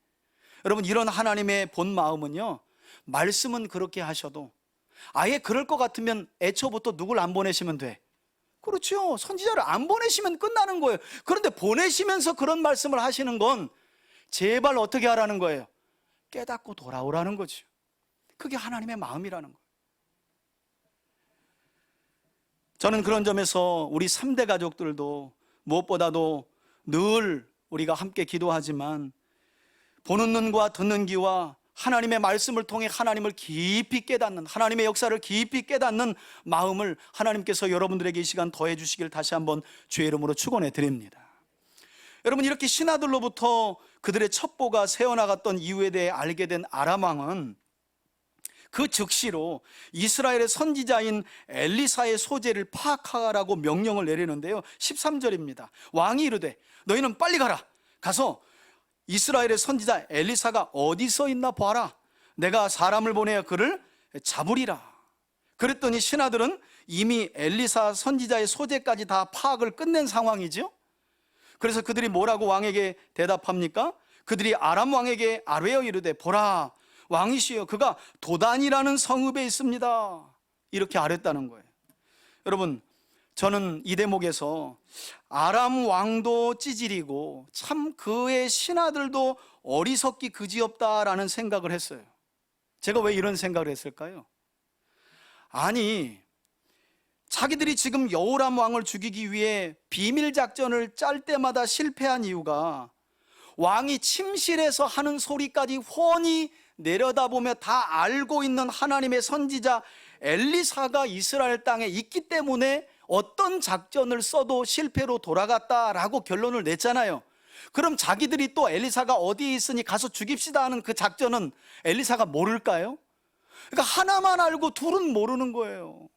여러분, 이런 하나님의 본 마음은요, 말씀은 그렇게 하셔도 아예 그럴 것 같으면 애초부터 누굴 안 보내시면 돼. 그렇죠. 선지자를 안 보내시면 끝나는 거예요. 그런데 보내시면서 그런 말씀을 하시는 건 제발 어떻게 하라는 거예요? 깨닫고 돌아오라는 거죠. 그게 하나님의 마음이라는 거예요. 저는 그런 점에서 우리 3대 가족들도 무엇보다도 늘 우리가 함께 기도하지만 보는 눈과 듣는 귀와 하나님의 말씀을 통해 하나님을 깊이 깨닫는, 하나님의 역사를 깊이 깨닫는 마음을 하나님께서 여러분들에게 이 시간 더해 주시길 다시 한번 주의 이름으로 축원해 드립니다. 여러분, 이렇게 신하들로부터 그들의 첩보가 새어나갔던 이유에 대해 알게 된 아람 왕은 그 즉시로 이스라엘의 선지자인 엘리사의 소재를 파악하라고 명령을 내리는데요, 13절입니다. 왕이 이르되 너희는 빨리 가서 이스라엘의 선지자 엘리사가 어디서 있나 봐라. 내가 사람을 보내어 그를 잡으리라. 그랬더니 신하들은 이미 엘리사 선지자의 소재까지 다 파악을 끝낸 상황이죠. 그래서 그들이 뭐라고 왕에게 대답합니까? 그들이 아람 왕에게 아뢰어 이르되 보라, 왕이시여, 그가 도단이라는 성읍에 있습니다. 이렇게 아랬다는 거예요. 여러분, 저는 이 대목에서 아람 왕도 찌질이고 참 그의 신하들도 어리석기 그지없다라는 생각을 했어요. 제가 왜 이런 생각을 했을까요? 아니, 자기들이 지금 여호람 왕을 죽이기 위해 비밀 작전을 짤 때마다 실패한 이유가 왕이 침실에서 하는 소리까지 훤히 내려다보며 다 알고 있는 하나님의 선지자 엘리사가 이스라엘 땅에 있기 때문에 어떤 작전을 써도 실패로 돌아갔다라고 결론을 냈잖아요. 그럼 자기들이 또 엘리사가 어디에 있으니 가서 죽입시다 하는 그 작전은 엘리사가 모를까요? 그러니까 하나만 알고 둘은 모르는 거예요.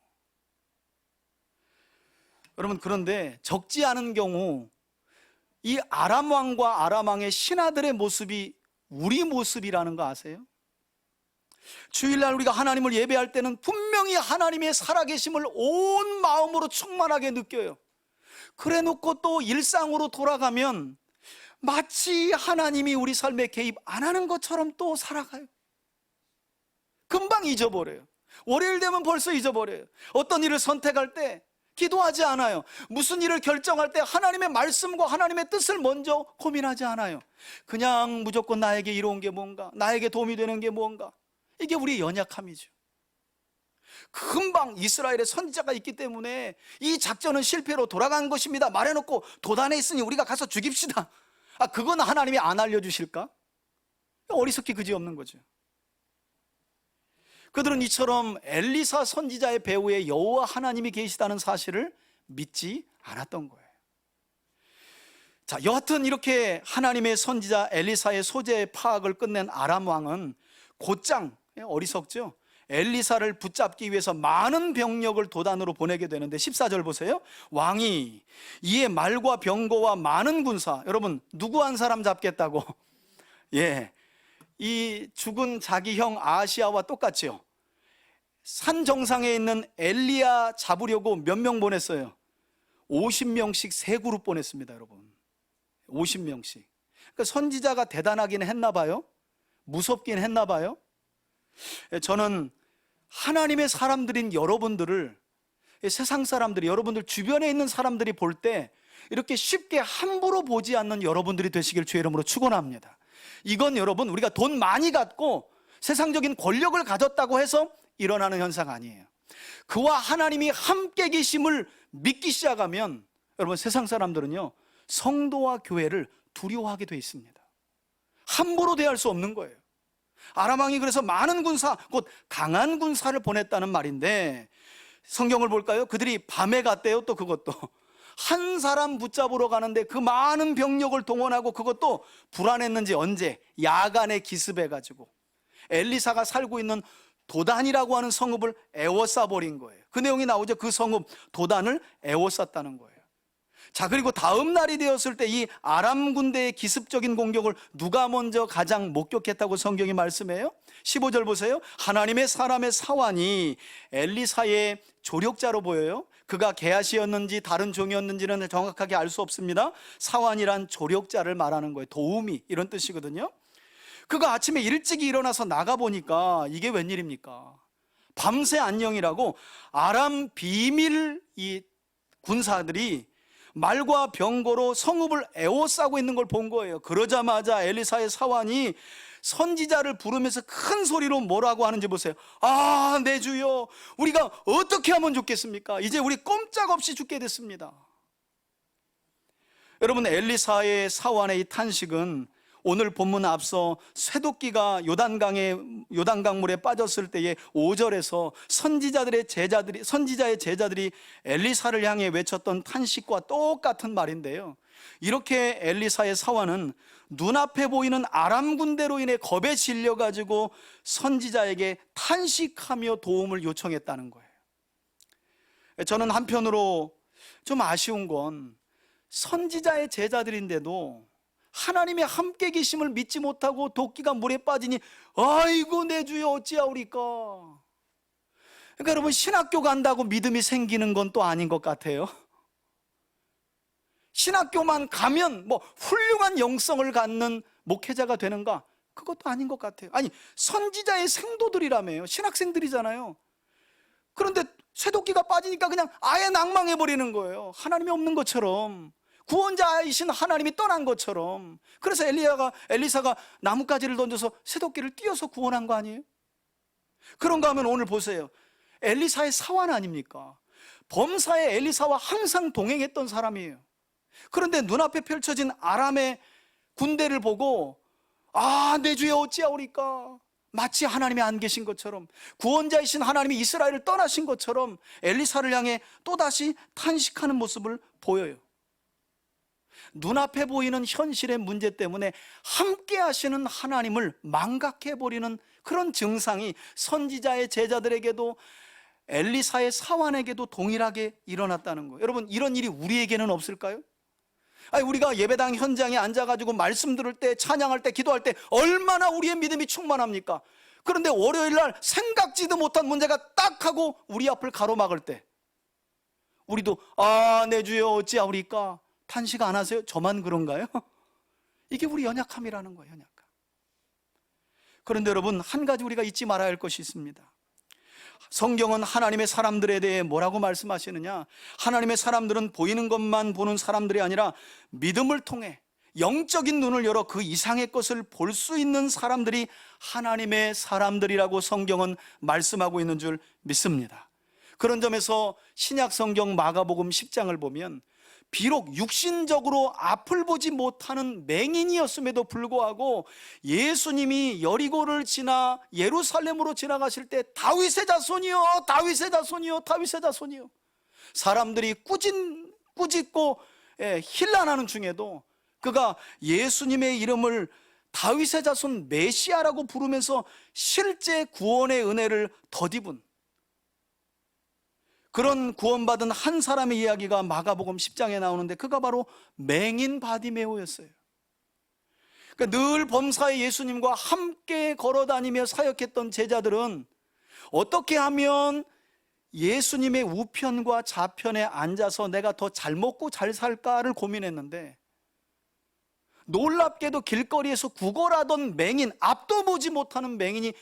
여러분, 그런데 적지 않은 경우 이 아람 왕과 아람 왕의 신하들의 모습이 우리 모습이라는 거 아세요? 주일날 우리가 하나님을 예배할 때는 분명히 하나님의 살아계심을 온 마음으로 충만하게 느껴요. 그래 놓고 또 일상으로 돌아가면 마치 하나님이 우리 삶에 개입 안 하는 것처럼 또 살아가요. 금방 잊어버려요. 월요일 되면 벌써 잊어버려요. 어떤 일을 선택할 때 기도하지 않아요. 무슨 일을 결정할 때 하나님의 말씀과 하나님의 뜻을 먼저 고민하지 않아요. 그냥 무조건 나에게 이로운 게 뭔가, 나에게 도움이 되는 게 뭔가. 이게 우리의 연약함이죠. 금방 이스라엘의 선지자가 있기 때문에 이 작전은 실패로 돌아간 것입니다 말해놓고 도단에 있으니 우리가 가서 죽입시다. 그건 하나님이 안 알려주실까? 어리석기 그지없는 거죠. 그들은 이처럼 엘리사 선지자의 배후에 여호와 하나님이 계시다는 사실을 믿지 않았던 거예요. 자, 여하튼 이렇게 하나님의 선지자 엘리사의 소재 파악을 끝낸 아람 왕은 곧장, 어리석죠, 엘리사를 붙잡기 위해서 많은 병력을 도단으로 보내게 되는데 14절 보세요. 왕이 이에 말과 병거와 많은 군사, 여러분 누구 한 사람 잡겠다고? 예, 이 죽은 자기 형 아하시아와 똑같죠. 산 정상에 있는 엘리야 잡으려고 몇 명 보냈어요? 50명씩 세 그룹 보냈습니다, 여러분. 50명씩. 그러니까 선지자가 대단하긴 했나 봐요. 무섭긴 했나 봐요. 저는 하나님의 사람들인 여러분들을, 세상 사람들이, 여러분들 주변에 있는 사람들이 볼 때 이렇게 쉽게 함부로 보지 않는 여러분들이 되시길 주의 이름으로 축원합니다. 이건 여러분, 우리가 돈 많이 갖고 세상적인 권력을 가졌다고 해서 일어나는 현상 아니에요. 그와 하나님이 함께 계심을 믿기 시작하면 여러분, 세상 사람들은요, 성도와 교회를 두려워하게 돼 있습니다. 함부로 대할 수 없는 거예요. 아람 왕이 그래서 많은 군사, 곧 강한 군사를 보냈다는 말인데, 성경을 볼까요? 그들이 밤에 갔대요. 또 그것도 한 사람 붙잡으러 가는데 그 많은 병력을 동원하고, 그것도 불안했는지 언제? 야간에 기습해가지고 엘리사가 살고 있는 도단이라고 하는 성읍을 에워싸버린 거예요. 그 내용이 나오죠. 그 성읍 도단을 에워쌌다는 거예요. 자, 그리고 다음 날이 되었을 때 이 아람 군대의 기습적인 공격을 누가 먼저 가장 목격했다고 성경이 말씀해요? 15절 보세요. 하나님의 사람의 사환이 엘리사의 조력자로 보여요. 그가 게하시였는지 다른 종이었는지는 정확하게 알 수 없습니다. 사환이란 조력자를 말하는 거예요. 도우미, 이런 뜻이거든요. 그가 아침에 일찍 일어나서 나가보니까 이게 웬일입니까? 밤새 안녕이라고 아람 비밀 이 군사들이 말과 병거로 성읍을 에워싸고 있는 걸 본 거예요. 그러자마자 엘리사의 사환이 선지자를 부르면서 큰 소리로 뭐라고 하는지 보세요. 아, 내 주여, 우리가 어떻게 하면 좋겠습니까? 이제 우리 꼼짝없이 죽게 됐습니다. 여러분, 엘리사의 사환의 이 탄식은 오늘 본문 앞서 쇠도끼가 요단강물에 빠졌을 때의 5절에서 선지자의 제자들이 엘리사를 향해 외쳤던 탄식과 똑같은 말인데요. 이렇게 엘리사의 사환은 눈앞에 보이는 아람 군대로 인해 겁에 질려가지고 선지자에게 탄식하며 도움을 요청했다는 거예요. 저는 한편으로 좀 아쉬운 건 선지자의 제자들인데도 하나님의 함께 계심을 믿지 못하고 도끼가 물에 빠지니 아이고 내 주여 어찌하오리까. 그러니까 여러분, 신학교 간다고 믿음이 생기는 건 또 아닌 것 같아요. 신학교만 가면 뭐 훌륭한 영성을 갖는 목회자가 되는가? 그것도 아닌 것 같아요. 아니, 선지자의 생도들이라며요. 신학생들이잖아요. 그런데 쇠도끼가 빠지니까 그냥 아예 낭망해버리는 거예요. 하나님이 없는 것처럼, 구원자이신 하나님이 떠난 것처럼. 그래서 엘리사가 나뭇가지를 던져서 쇠도끼를 띄어서 구원한 거 아니에요? 그런가 하면 오늘 보세요. 엘리사의 사환 아닙니까? 범사에 엘리사와 항상 동행했던 사람이에요. 그런데 눈앞에 펼쳐진 아람의 군대를 보고 아, 내 주여 어찌하오리까. 마치 하나님이 안 계신 것처럼, 구원자이신 하나님이 이스라엘을 떠나신 것처럼 엘리사를 향해 또다시 탄식하는 모습을 보여요. 눈앞에 보이는 현실의 문제 때문에 함께 하시는 하나님을 망각해버리는 그런 증상이 선지자의 제자들에게도 엘리사의 사환에게도 동일하게 일어났다는 거예요. 여러분, 이런 일이 우리에게는 없을까요? 아니, 우리가 예배당 현장에 앉아가지고 말씀 들을 때, 찬양할 때, 기도할 때 얼마나 우리의 믿음이 충만합니까? 그런데 월요일날 생각지도 못한 문제가 딱 하고 우리 앞을 가로막을 때 우리도 아, 내 주여 어찌하오리까 탄식 안 하세요? 저만 그런가요? 이게 우리 연약함이라는 거예요. 연약함. 그런데 여러분, 한 가지 우리가 잊지 말아야 할 것이 있습니다. 성경은 하나님의 사람들에 대해 뭐라고 말씀하시느냐? 하나님의 사람들은 보이는 것만 보는 사람들이 아니라 믿음을 통해 영적인 눈을 열어 그 이상의 것을 볼 수 있는 사람들이 하나님의 사람들이라고 성경은 말씀하고 있는 줄 믿습니다. 그런 점에서 신약 성경 마가복음 10장을 보면 비록 육신적으로 앞을 보지 못하는 맹인이었음에도 불구하고 예수님이 여리고를 지나 예루살렘으로 지나가실 때 다윗의 자손이요, 다윗의 자손이요, 다윗의 자손이요, 사람들이 꾸짖고 힐난하는 중에도 그가 예수님의 이름을 다윗의 자손 메시아라고 부르면서 실제 구원의 은혜를 덧입은 그런 구원받은 한 사람의 이야기가 마가복음 10장에 나오는데 그가 바로 맹인 바디메오였어요. 그러니까 늘 범사의 예수님과 함께 걸어다니며 사역했던 제자들은 어떻게 하면 예수님의 우편과 좌편에 앉아서 내가 더 잘 먹고 잘 살까를 고민했는데, 놀랍게도 길거리에서 구걸하던 맹인, 앞도 보지 못하는 맹인이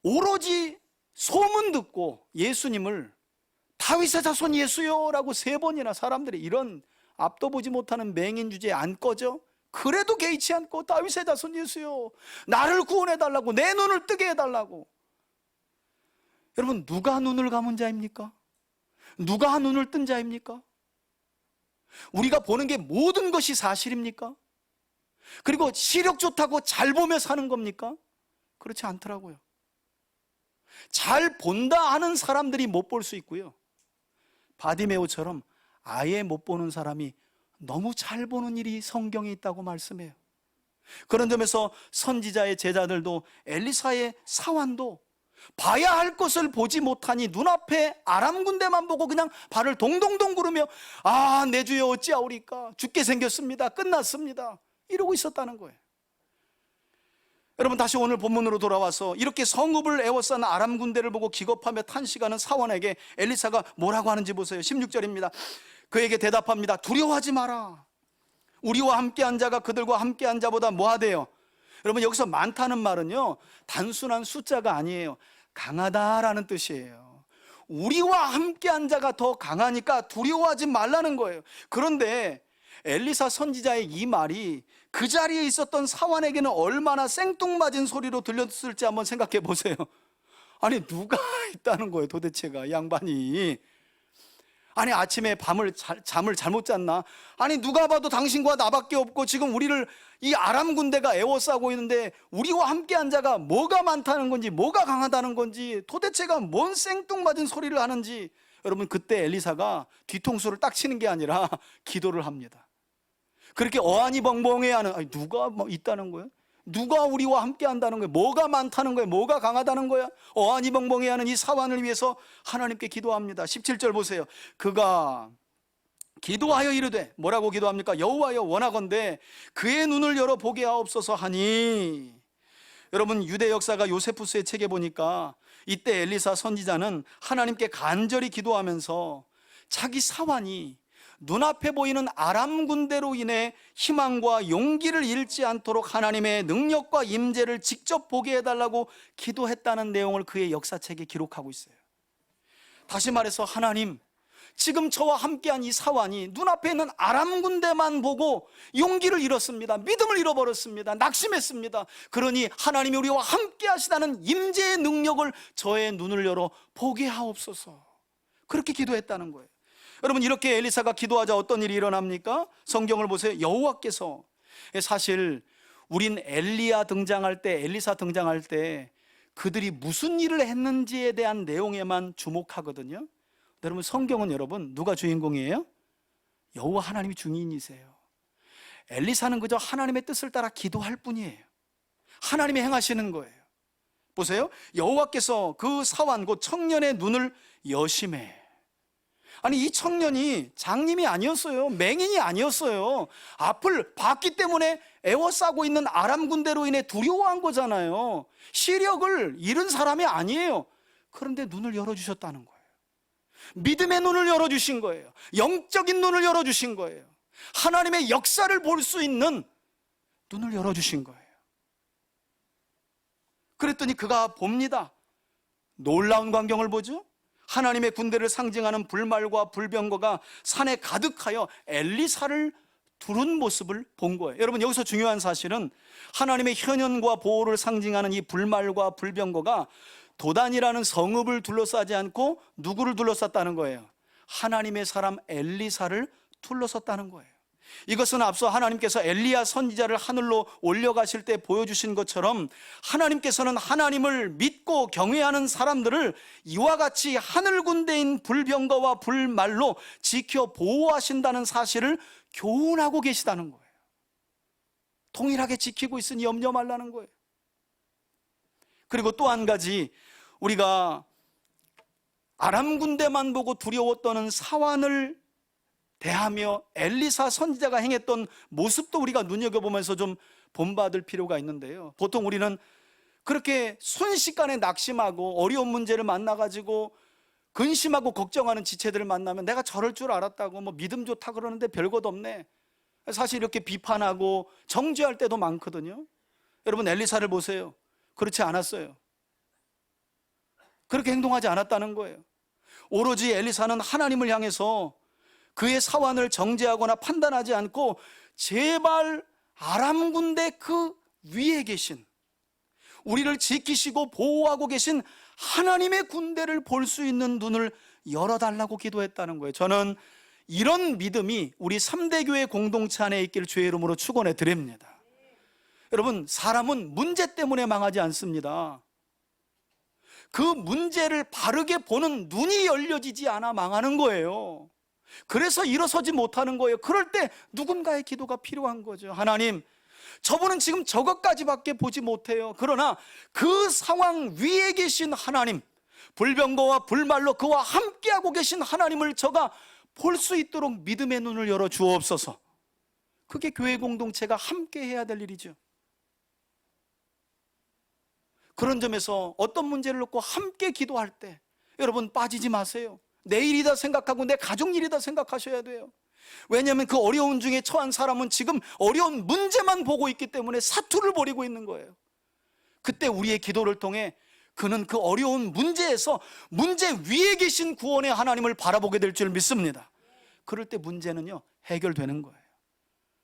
오로지 소문 듣고 예수님을 다윗의 자손 예수요 라고 3번이나 사람들이 이런 앞도 보지 못하는 맹인 주제에 안 꺼져? 그래도 개의치 않고 다윗의 자손 예수요, 나를 구원해달라고, 내 눈을 뜨게 해달라고. 여러분, 누가 눈을 감은 자입니까? 누가 눈을 뜬 자입니까? 우리가 보는 게 모든 것이 사실입니까? 그리고 시력 좋다고 잘 보며 사는 겁니까? 그렇지 않더라고요. 잘 본다 하는 사람들이 못 볼 수 있고요, 바디메오처럼 아예 못 보는 사람이 너무 잘 보는 일이 성경에 있다고 말씀해요. 그런 점에서 선지자의 제자들도 엘리사의 사환도 봐야 할 것을 보지 못하니 눈앞에 아람 군대만 보고 그냥 발을 동동동 구르며 아, 내 주여 어찌하오리까, 죽게 생겼습니다, 끝났습니다, 이러고 있었다는 거예요. 여러분, 다시 오늘 본문으로 돌아와서 이렇게 성읍을 에워싼 아람 군대를 보고 기겁하며 탄식하는 사원에게 엘리사가 뭐라고 하는지 보세요. 16절입니다. 그에게 대답합니다. 두려워하지 마라. 우리와 함께한 자가 그들과 함께한 자보다 뭐하대요? 여러분, 여기서 많다는 말은요, 단순한 숫자가 아니에요. 강하다라는 뜻이에요. 우리와 함께한 자가 더 강하니까 두려워하지 말라는 거예요. 그런데 엘리사 선지자의 이 말이 그 자리에 있었던 사환에게는 얼마나 생뚱맞은 소리로 들렸을지 한번 생각해 보세요. 아니, 누가 있다는 거예요 도대체가, 양반이. 아니, 아침에 잠을 잘못 잤나? 아니, 누가 봐도 당신과 나밖에 없고 지금 우리를 이 아람 군대가 에워싸고 있는데 우리와 함께한 자가 뭐가 많다는 건지, 뭐가 강하다는 건지, 도대체가 뭔 생뚱맞은 소리를 하는지. 여러분, 그때 엘리사가 뒤통수를 딱 치는 게 아니라 기도를 합니다. 그렇게 어안이 벙벙해하는, 아니, 누가 뭐 있다는 거예요? 누가 우리와 함께 한다는 거예요? 뭐가 많다는 거예요? 뭐가 강하다는 거야? 어안이 벙벙해하는 이 사환을 위해서 하나님께 기도합니다. 17절 보세요. 그가 기도하여 이르되, 뭐라고 기도합니까? 여호와여, 원하건대 그의 눈을 열어 보게 하옵소서 하니. 여러분, 유대 역사가 요세푸스의 책에 보니까 이때 엘리사 선지자는 하나님께 간절히 기도하면서 자기 사환이 눈앞에 보이는 아람 군대로 인해 희망과 용기를 잃지 않도록 하나님의 능력과 임재를 직접 보게 해달라고 기도했다는 내용을 그의 역사책에 기록하고 있어요. 다시 말해서, 하나님, 지금 저와 함께한 이 사환이 눈앞에 있는 아람 군대만 보고 용기를 잃었습니다. 믿음을 잃어버렸습니다. 낙심했습니다. 그러니 하나님이 우리와 함께 하시다는 임재의 능력을 저의 눈을 열어 보게 하옵소서. 그렇게 기도했다는 거예요. 여러분, 이렇게 엘리사가 기도하자 어떤 일이 일어납니까? 성경을 보세요. 여호와께서, 사실 우린 엘리야 등장할 때, 엘리사 등장할 때 그들이 무슨 일을 했는지에 대한 내용에만 주목하거든요. 여러분, 성경은 여러분 누가 주인공이에요? 여호와 하나님이 주인이세요. 엘리사는 그저 하나님의 뜻을 따라 기도할 뿐이에요. 하나님이 행하시는 거예요. 보세요. 여호와께서 그 사환, 곧 청년의 눈을 여심해. 아니, 이 청년이 장님이 아니었어요. 맹인이 아니었어요. 앞을 봤기 때문에 에워싸고 있는 아람 군대로 인해 두려워한 거잖아요. 시력을 잃은 사람이 아니에요. 그런데 눈을 열어주셨다는 거예요. 믿음의 눈을 열어주신 거예요. 영적인 눈을 열어주신 거예요. 하나님의 역사를 볼 수 있는 눈을 열어주신 거예요. 그랬더니 그가 봅니다. 놀라운 광경을 보죠. 하나님의 군대를 상징하는 불말과 불병거가 산에 가득하여 엘리사를 두른 모습을 본 거예요. 여러분, 여기서 중요한 사실은 하나님의 현현과 보호를 상징하는 이 불말과 불병거가 도단이라는 성읍을 둘러싸지 않고 누구를 둘러쌌다는 거예요? 하나님의 사람 엘리사를 둘러섰다는 거예요. 이것은 앞서 하나님께서 엘리야 선지자를 하늘로 올려가실 때 보여주신 것처럼 하나님께서는 하나님을 믿고 경외하는 사람들을 이와 같이 하늘 군대인 불병거와 불말로 지켜 보호하신다는 사실을 교훈하고 계시다는 거예요. 동일하게 지키고 있으니 염려 말라는 거예요. 그리고 또 한 가지, 우리가 아람 군대만 보고 두려워 떠는 사환을 대하며 엘리사 선지자가 행했던 모습도 우리가 눈여겨보면서 좀 본받을 필요가 있는데요. 보통 우리는 그렇게 순식간에 낙심하고 어려운 문제를 만나가지고 근심하고 걱정하는 지체들을 만나면 내가 저럴 줄 알았다고, 뭐 믿음 좋다 그러는데 별것 없네, 사실 이렇게 비판하고 정죄할 때도 많거든요. 여러분, 엘리사를 보세요. 그렇지 않았어요. 그렇게 행동하지 않았다는 거예요. 오로지 엘리사는 하나님을 향해서 그의 사환을 정죄하거나 판단하지 않고 제발 아람 군대 그 위에 계신, 우리를 지키시고 보호하고 계신 하나님의 군대를 볼 수 있는 눈을 열어달라고 기도했다는 거예요. 저는 이런 믿음이 우리 3대 교회 공동체 안에 있기를 주의 이름으로 축원해 드립니다. 여러분, 사람은 문제 때문에 망하지 않습니다. 그 문제를 바르게 보는 눈이 열려지지 않아 망하는 거예요. 그래서 일어서지 못하는 거예요. 그럴 때 누군가의 기도가 필요한 거죠. 하나님, 저분은 지금 저것까지밖에 보지 못해요. 그러나 그 상황 위에 계신 하나님, 불병거와 불말로 그와 함께하고 계신 하나님을 저가 볼 수 있도록 믿음의 눈을 열어 주옵소서. 그게 교회 공동체가 함께 해야 될 일이죠. 그런 점에서 어떤 문제를 놓고 함께 기도할 때 여러분 빠지지 마세요. 내 일이다 생각하고 내 가족 일이다 생각하셔야 돼요. 왜냐하면 그 어려운 중에 처한 사람은 지금 어려운 문제만 보고 있기 때문에 사투를 벌이고 있는 거예요. 그때 우리의 기도를 통해 그는 그 어려운 문제에서 문제 위에 계신 구원의 하나님을 바라보게 될 줄 믿습니다. 그럴 때 문제는요, 해결되는 거예요.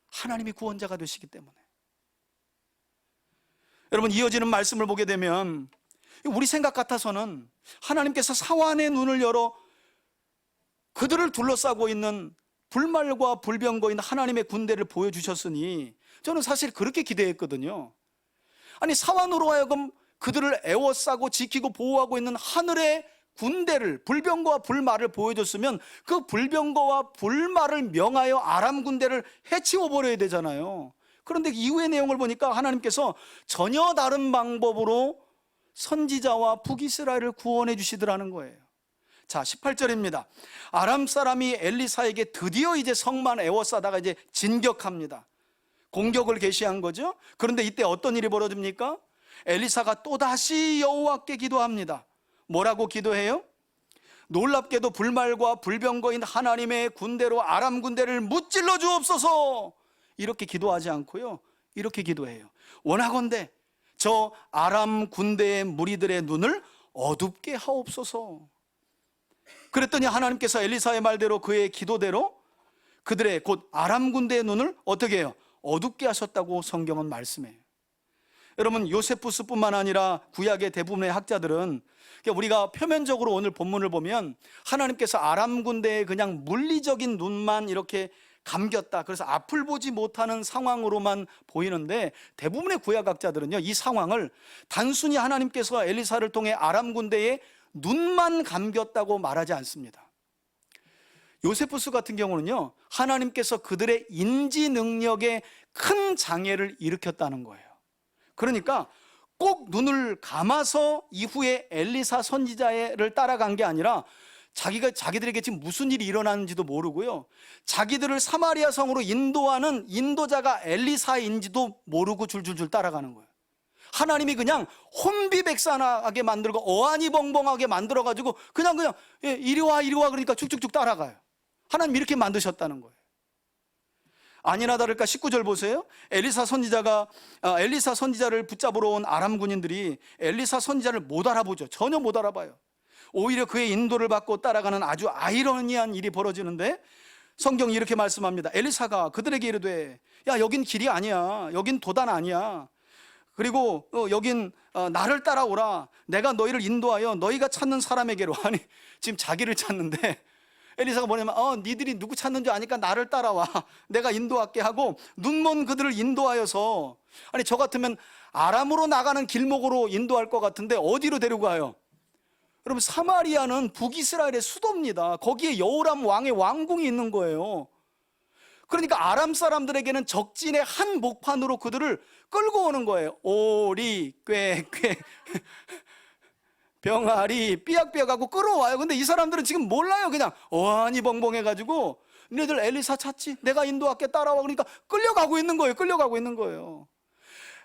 하나님이 구원자가 되시기 때문에. 여러분, 이어지는 말씀을 보게 되면 우리 생각 같아서는 하나님께서 사환의 눈을 열어 그들을 둘러싸고 있는 불말과 불병거인 하나님의 군대를 보여주셨으니 저는 사실 그렇게 기대했거든요. 아니, 사환으로 하여금 그들을 애워싸고 지키고 보호하고 있는 하늘의 군대를, 불병거와 불말을 보여줬으면 그 불병거와 불말을 명하여 아람 군대를 해치워 버려야 되잖아요. 그런데 이후의 내용을 보니까 하나님께서 전혀 다른 방법으로 선지자와 북이스라엘을 구원해 주시더라는 거예요. 자, 18절입니다. 아람 사람이 엘리사에게 드디어 이제 성만 애워싸다가 이제 진격합니다. 공격을 개시한 거죠. 그런데 이때 어떤 일이 벌어집니까? 엘리사가 또다시 여호와께 기도합니다. 뭐라고 기도해요? 놀랍게도 불말과 불병거인 하나님의 군대로 아람 군대를 무찔러 주옵소서. 이렇게 기도하지 않고요, 이렇게 기도해요. 원하건대 저 아람 군대의 무리들의 눈을 어둡게 하옵소서. 그랬더니 하나님께서 엘리사의 말대로 그의 기도대로 그들의 곧 아람 군대의 눈을 어떻게 해요? 어둡게 하셨다고 성경은 말씀해요. 여러분, 요세푸스뿐만 아니라 구약의 대부분의 학자들은 우리가 표면적으로 오늘 본문을 보면 하나님께서 아람 군대의 그냥 물리적인 눈만 이렇게 감겼다, 그래서 앞을 보지 못하는 상황으로만 보이는데 대부분의 구약학자들은요, 이 상황을 단순히 하나님께서 엘리사를 통해 아람 군대의 눈만 감겼다고 말하지 않습니다. 요세푸스 같은 경우는요, 하나님께서 그들의 인지 능력에 큰 장애를 일으켰다는 거예요. 그러니까 꼭 눈을 감아서 이후에 엘리사 선지자를 따라간 게 아니라 자기들에게 지금 무슨 일이 일어나는지도 모르고요, 자기들을 사마리아 성으로 인도하는 인도자가 엘리사인지도 모르고 줄줄줄 따라가는 거예요. 하나님이 그냥 혼비백산하게 만들고 어안이벙벙하게 만들어가지고 그냥 이리 와 그러니까 쭉쭉쭉 따라가요. 하나님 이렇게 만드셨다는 거예요. 아니나 다를까 19절 보세요. 엘리사 선지자를 붙잡으러 온 아람 군인들이 엘리사 선지자를 못 알아보죠. 전혀 못 알아봐요. 오히려 그의 인도를 받고 따라가는 아주 아이러니한 일이 벌어지는데 성경이 이렇게 말씀합니다. 엘리사가 그들에게 이르되, 야, 여긴 길이 아니야, 여긴 도단 아니야, 그리고 여긴 나를 따라오라, 내가 너희를 인도하여 너희가 찾는 사람에게로. 아니, 지금 자기를 찾는데 엘리사가 뭐냐면 니들이 누구 찾는 줄 아니까 나를 따라와. 내가 인도할게 하고 눈먼 그들을 인도하여서, 아니 저 같으면 아람으로 나가는 길목으로 인도할 것 같은데 어디로 데리고 가요? 여러분 사마리아는 북이스라엘의 수도입니다. 거기에 여호람 왕의 왕궁이 있는 거예요. 그러니까 아람 사람들에게는 적진의 한 목판으로 그들을 끌고 오는 거예요. 오리 꾀꾀 병아리 삐약삐약하고 끌어와요. 근데 이 사람들은 지금 몰라요. 그냥 어안이 벙벙해가지고 너희들 엘리사 찾지? 내가 인도할게 따라와. 그러니까 끌려가고 있는 거예요. 끌려가고 있는 거예요.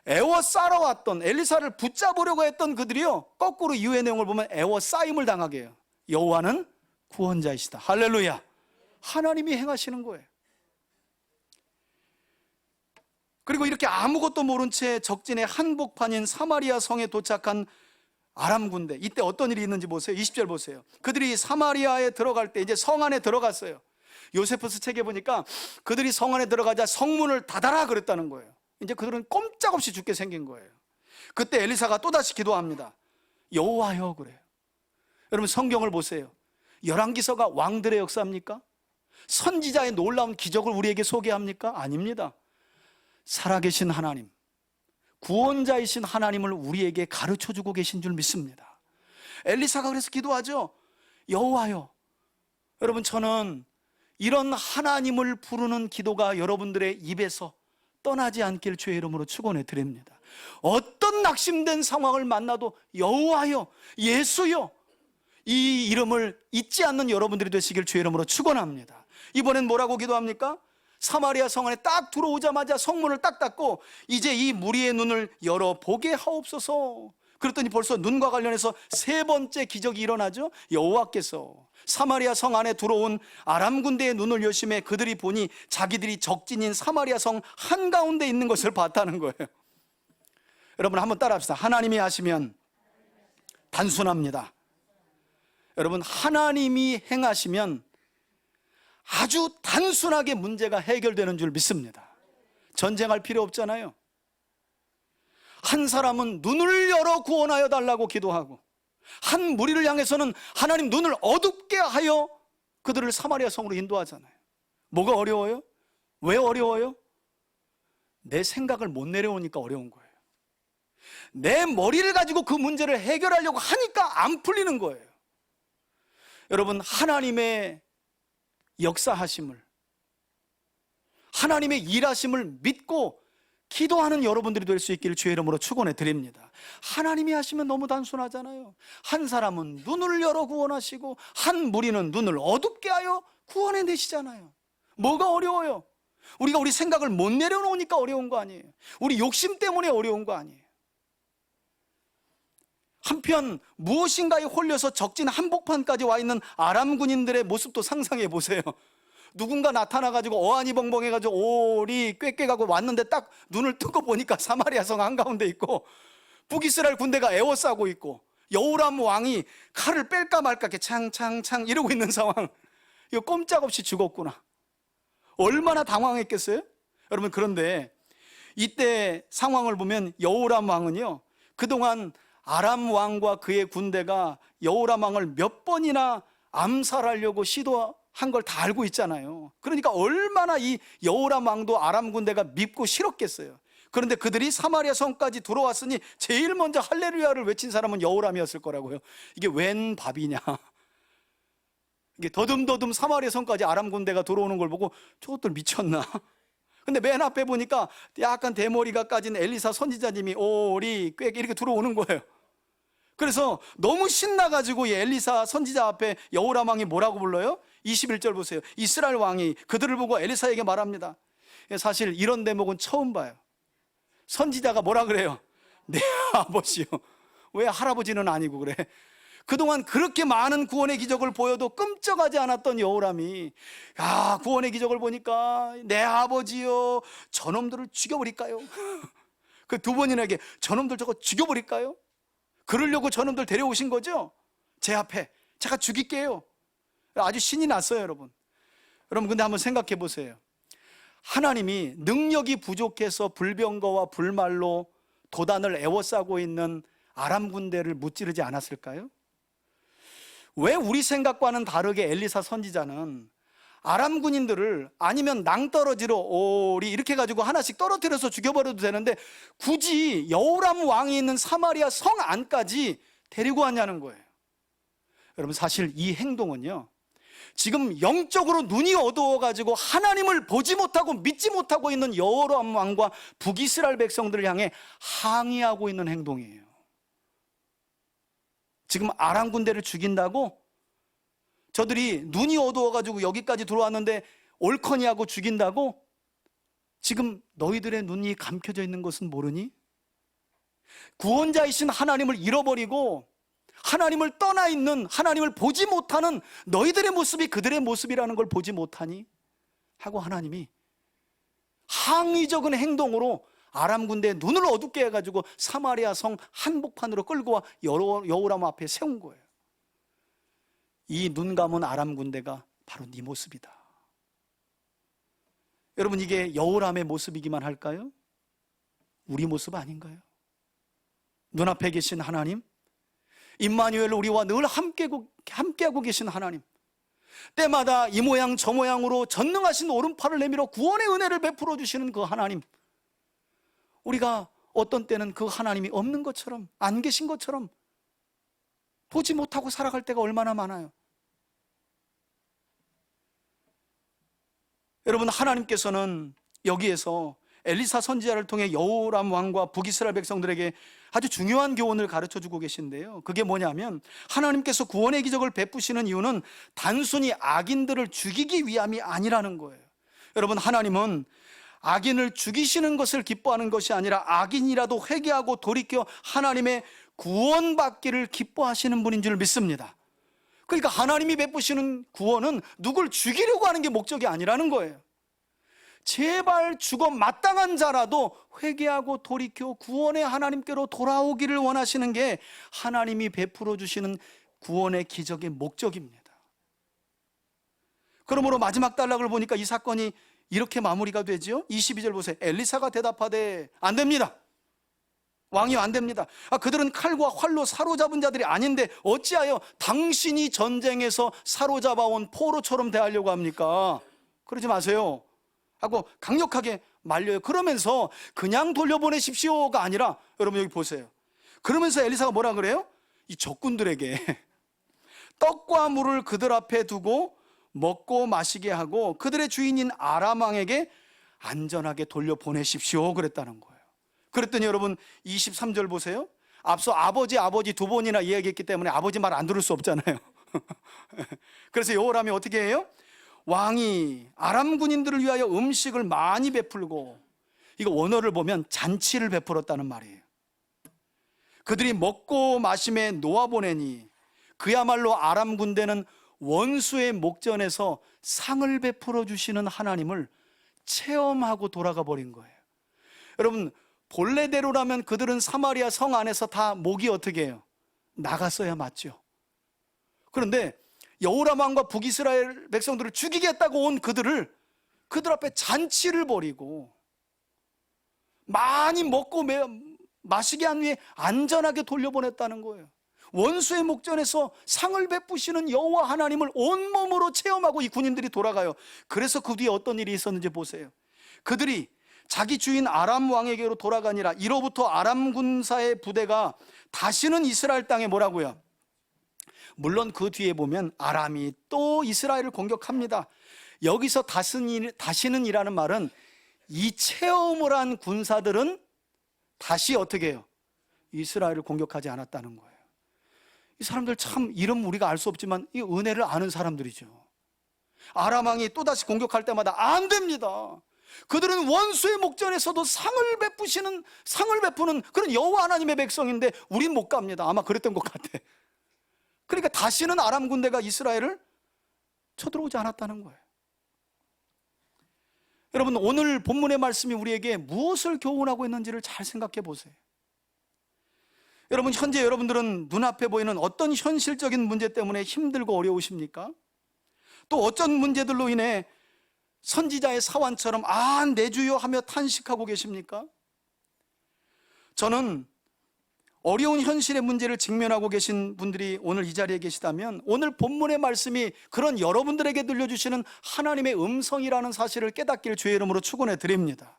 애워싸러 왔던, 엘리사를 붙잡으려고 했던 그들이요, 거꾸로 이후의 내용을 보면 애워싸임을 당하게 해요. 여호와는 구원자이시다. 할렐루야. 하나님이 행하시는 거예요. 그리고 이렇게 아무것도 모른 채 적진의 한복판인 사마리아 성에 도착한 아람 군대, 이때 어떤 일이 있는지 보세요. 20절 보세요. 그들이 사마리아에 들어갈 때 이제 성 안에 들어갔어요. 요세푸스 책에 보니까 그들이 성 안에 들어가자 성문을 닫아라 그랬다는 거예요. 이제 그들은 꼼짝없이 죽게 생긴 거예요. 그때 엘리사가 또다시 기도합니다. 여호와여 그래요. 여러분 성경을 보세요. 열왕기서가 왕들의 역사입니까? 선지자의 놀라운 기적을 우리에게 소개합니까? 아닙니다. 살아계신 하나님, 구원자이신 하나님을 우리에게 가르쳐주고 계신 줄 믿습니다. 엘리사가 그래서 기도하죠. 여호와여. 여러분 저는 이런 하나님을 부르는 기도가 여러분들의 입에서 떠나지 않길 주의 이름으로 축원해 드립니다. 어떤 낙심된 상황을 만나도 여호와여, 예수여, 이 이름을 잊지 않는 여러분들이 되시길 주의 이름으로 축원합니다. 이번엔 뭐라고 기도합니까? 사마리아 성 안에 딱 들어오자마자 성문을 딱 닫고 이제 이 무리의 눈을 열어 보게 하옵소서. 그랬더니 벌써 눈과 관련해서 세 번째 기적이 일어나죠. 여호와께서 사마리아 성 안에 들어온 아람 군대의 눈을 여심해 그들이 보니 자기들이 적진인 사마리아 성 한가운데 있는 것을 봤다는 거예요. 여러분 한번 따라합시다. 하나님이 하시면 단순합니다. 여러분 하나님이 행하시면 아주 단순하게 문제가 해결되는 줄 믿습니다. 전쟁할 필요 없잖아요. 한 사람은 눈을 열어 구원하여 달라고 기도하고, 한 무리를 향해서는 하나님 눈을 어둡게 하여 그들을 사마리아 성으로 인도하잖아요. 뭐가 어려워요? 왜 어려워요? 내 생각을 못 내려오니까 어려운 거예요. 내 머리를 가지고 그 문제를 해결하려고 하니까 안 풀리는 거예요. 여러분 하나님의 역사하심을, 하나님의 일하심을 믿고 기도하는 여러분들이 될 수 있기를 주의 이름으로 축원해 드립니다. 하나님이 하시면 너무 단순하잖아요. 한 사람은 눈을 열어 구원하시고 한 무리는 눈을 어둡게 하여 구원해 내시잖아요. 뭐가 어려워요? 우리가 우리 생각을 못 내려놓으니까 어려운 거 아니에요. 우리 욕심 때문에 어려운 거 아니에요. 한편 무엇인가에 홀려서 적진 한복판까지 와 있는 아람 군인들의 모습도 상상해 보세요. 누군가 나타나가지고 어안이 벙벙해가지고 오리 꾀꾀가고 왔는데 딱 눈을 뜨고 보니까 사마리아 성 한가운데 있고 북이스라엘 군대가 에워싸고 있고 여호람 왕이 칼을 뺄까 말까 이렇게 창창창 이러고 있는 상황. 이거 꼼짝없이 죽었구나. 얼마나 당황했겠어요? 여러분 그런데 이때 상황을 보면 여호람 왕은요, 그동안 아람 왕과 그의 군대가 여호람 왕을 몇 번이나 암살하려고 시도한 걸 다 알고 있잖아요. 그러니까 얼마나 이 여호람 왕도 아람 군대가 밉고 싫었겠어요. 그런데 그들이 사마리아 성까지 들어왔으니 제일 먼저 할렐루야를 외친 사람은 여호람이었을 거라고요. 이게 웬 밥이냐. 이게 더듬더듬 사마리아 성까지 아람 군대가 들어오는 걸 보고 저것들 미쳤나. 근데 맨 앞에 보니까 약간 대머리가 까진 엘리사 선지자님이 오리 꾀 이렇게 들어오는 거예요. 그래서 너무 신나가지고 이 엘리사 선지자 앞에 여호람 왕이 뭐라고 불러요? 21절 보세요. 이스라엘 왕이 그들을 보고 엘리사에게 말합니다. 사실 이런 대목은 처음 봐요. 선지자가 뭐라 그래요? 내 아버지요. 왜 할아버지는 아니고 그래? 그동안 그렇게 많은 구원의 기적을 보여도 끔찍하지 않았던 여호람이, 야, 구원의 기적을 보니까 내 아버지요, 저놈들을 죽여버릴까요? 그 두 번이나게 저놈들 저거 죽여버릴까요? 그러려고 저놈들 데려오신 거죠? 제 앞에 제가 죽일게요. 아주 신이 났어요, 여러분. 여러분 근데 한번 생각해 보세요. 하나님이 능력이 부족해서 불병거와 불말로 도단을 애워싸고 있는 아람 군대를 무찌르지 않았을까요? 왜 우리 생각과는 다르게 엘리사 선지자는 아람 군인들을 아니면 낭떠러지로 오리 이렇게 가지고 하나씩 떨어뜨려서 죽여버려도 되는데 굳이 여호람 왕이 있는 사마리아 성 안까지 데리고 왔냐는 거예요. 여러분, 사실 이 행동은요, 지금 영적으로 눈이 어두워가지고 하나님을 보지 못하고 믿지 못하고 있는 여호람 왕과 북이스라엘 백성들을 향해 항의하고 있는 행동이에요. 지금 아람 군대를 죽인다고? 저들이 눈이 어두워가지고 여기까지 들어왔는데 옳거니 하고 죽인다고? 지금 너희들의 눈이 감겨져 있는 것은 모르니? 구원자이신 하나님을 잃어버리고 하나님을 떠나 있는, 하나님을 보지 못하는 너희들의 모습이 그들의 모습이라는 걸 보지 못하니? 하고 하나님이 항의적인 행동으로 아람 군대의 눈을 어둡게 해가지고 사마리아 성 한복판으로 끌고 와 여호람 앞에 세운 거예요. 이 눈 감은 아람 군대가 바로 네 모습이다. 여러분, 이게 여호람의 모습이기만 할까요? 우리 모습 아닌가요? 눈앞에 계신 하나님, 임마누엘, 우리와 늘 함께하고 계신 하나님, 때마다 이 모양 저 모양으로 전능하신 오른팔을 내밀어 구원의 은혜를 베풀어 주시는 그 하나님, 우리가 어떤 때는 그 하나님이 없는 것처럼, 안 계신 것처럼 보지 못하고 살아갈 때가 얼마나 많아요. 여러분, 하나님께서는 여기에서 엘리사 선지자를 통해 여호람 왕과 북이스라엘 백성들에게 아주 중요한 교훈을 가르쳐주고 계신데요, 그게 뭐냐면 하나님께서 구원의 기적을 베푸시는 이유는 단순히 악인들을 죽이기 위함이 아니라는 거예요. 여러분, 하나님은 악인을 죽이시는 것을 기뻐하는 것이 아니라 악인이라도 회개하고 돌이켜 하나님의 구원받기를 기뻐하시는 분인 줄 믿습니다. 그러니까 하나님이 베푸시는 구원은 누굴 죽이려고 하는 게 목적이 아니라는 거예요. 제발 죽어 마땅한 자라도 회개하고 돌이켜 구원의 하나님께로 돌아오기를 원하시는 게 하나님이 베풀어 주시는 구원의 기적의 목적입니다. 그러므로 마지막 단락을 보니까 이 사건이 이렇게 마무리가 되죠. 22절 보세요. 엘리사가 대답하되 안 됩니다. 왕이 안 됩니다. 그들은 칼과 활로 사로잡은 자들이 아닌데 어찌하여 당신이 전쟁에서 사로잡아온 포로처럼 대하려고 합니까? 그러지 마세요 하고 강력하게 말려요. 그러면서 그냥 돌려보내십시오가 아니라, 여러분 여기 보세요. 그러면서 엘리사가 뭐라 그래요? 이 적군들에게 떡과 물을 그들 앞에 두고 먹고 마시게 하고 그들의 주인인 아람 왕에게 안전하게 돌려보내십시오 그랬다는 거예요. 그랬더니 여러분 23절 보세요. 앞서 아버지 두 번이나 이야기했기 때문에 아버지 말 안 들을 수 없잖아요. 그래서 여호람이 어떻게 해요? 왕이 아람 군인들을 위하여 음식을 많이 베풀고, 이거 원어를 보면 잔치를 베풀었다는 말이에요. 그들이 먹고 마심에 놓아보내니 그야말로 아람 군대는 원수의 목전에서 상을 베풀어 주시는 하나님을 체험하고 돌아가 버린 거예요. 여러분, 본래대로라면 그들은 사마리아 성 안에서 다 목이 어떻게 해요? 나갔어야 맞죠. 그런데 여호람 왕과 북이스라엘 백성들을 죽이겠다고 온 그들 앞에 잔치를 벌이고 많이 먹고 마시게 한 후에 안전하게 돌려보냈다는 거예요. 원수의 목전에서 상을 베푸시는 여호와 하나님을 온몸으로 체험하고 이 군인들이 돌아가요. 그래서 그 뒤에 어떤 일이 있었는지 보세요. 그들이 자기 주인 아람 왕에게로 돌아가니라. 이로부터 아람 군사의 부대가 다시는 이스라엘 땅에 뭐라고요? 물론 그 뒤에 보면 아람이 또 이스라엘을 공격합니다. 여기서 다시는 이라는 말은 이 체험을 한 군사들은 다시 어떻게 해요? 이스라엘을 공격하지 않았다는 거예요. 이 사람들 참 이름 우리가 알 수 없지만 이 은혜를 아는 사람들이죠. 아람 왕이 또다시 공격할 때마다 안 됩니다. 그들은 원수의 목전에서도 상을 베푸는 그런 여호와 하나님의 백성인데 우린 못 갑니다. 아마 그랬던 것 같아. 그러니까 다시는 아람 군대가 이스라엘을 쳐들어오지 않았다는 거예요. 여러분, 오늘 본문의 말씀이 우리에게 무엇을 교훈하고 있는지를 잘 생각해 보세요. 여러분, 현재 여러분들은 눈앞에 보이는 어떤 현실적인 문제 때문에 힘들고 어려우십니까? 또 어떤 문제들로 인해 선지자의 사환처럼 내 주여 하며 탄식하고 계십니까? 저는 어려운 현실의 문제를 직면하고 계신 분들이 오늘 이 자리에 계시다면 오늘 본문의 말씀이 그런 여러분들에게 들려주시는 하나님의 음성이라는 사실을 깨닫기를 주의 이름으로 축원해 드립니다.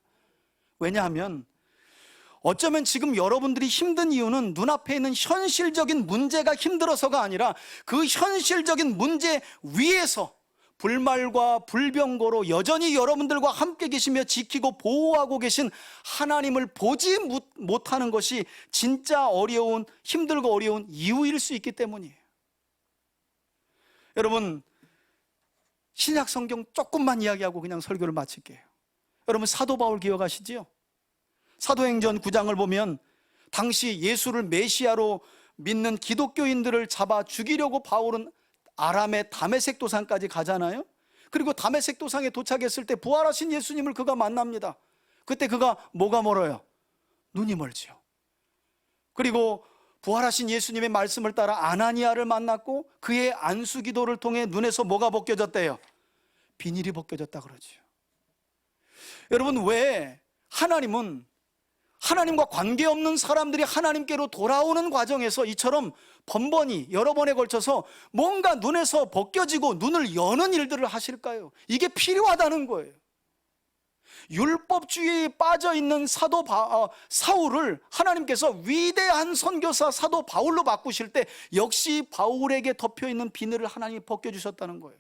왜냐하면 어쩌면 지금 여러분들이 힘든 이유는 눈앞에 있는 현실적인 문제가 힘들어서가 아니라 그 현실적인 문제 위에서 불말과 불병거로 여전히 여러분들과 함께 계시며 지키고 보호하고 계신 하나님을 보지 못하는 것이 진짜 어려운, 힘들고 어려운 이유일 수 있기 때문이에요. 여러분, 신약 성경 조금만 이야기하고 그냥 설교를 마칠게요. 여러분, 사도 바울 기억하시지요? 사도행전 9장을 보면 당시 예수를 메시아로 믿는 기독교인들을 잡아 죽이려고 바울은 아람의 다메섹 도상까지 가잖아요. 그리고 다메섹 도상에 도착했을 때 부활하신 예수님을 그가 만납니다. 그때 그가 뭐가 멀어요? 눈이 멀지요. 그리고 부활하신 예수님의 말씀을 따라 아나니아를 만났고 그의 안수 기도를 통해 눈에서 뭐가 벗겨졌대요? 비닐이 벗겨졌다 그러죠. 여러분, 왜 하나님은 하나님과 관계없는 사람들이 하나님께로 돌아오는 과정에서 이처럼 번번이 여러 번에 걸쳐서 뭔가 눈에서 벗겨지고 눈을 여는 일들을 하실까요? 이게 필요하다는 거예요. 율법주의에 빠져있는 사울을 하나님께서 위대한 선교사 사도 바울로 바꾸실 때 역시 바울에게 덮여있는 비늘을 하나님이 벗겨주셨다는 거예요.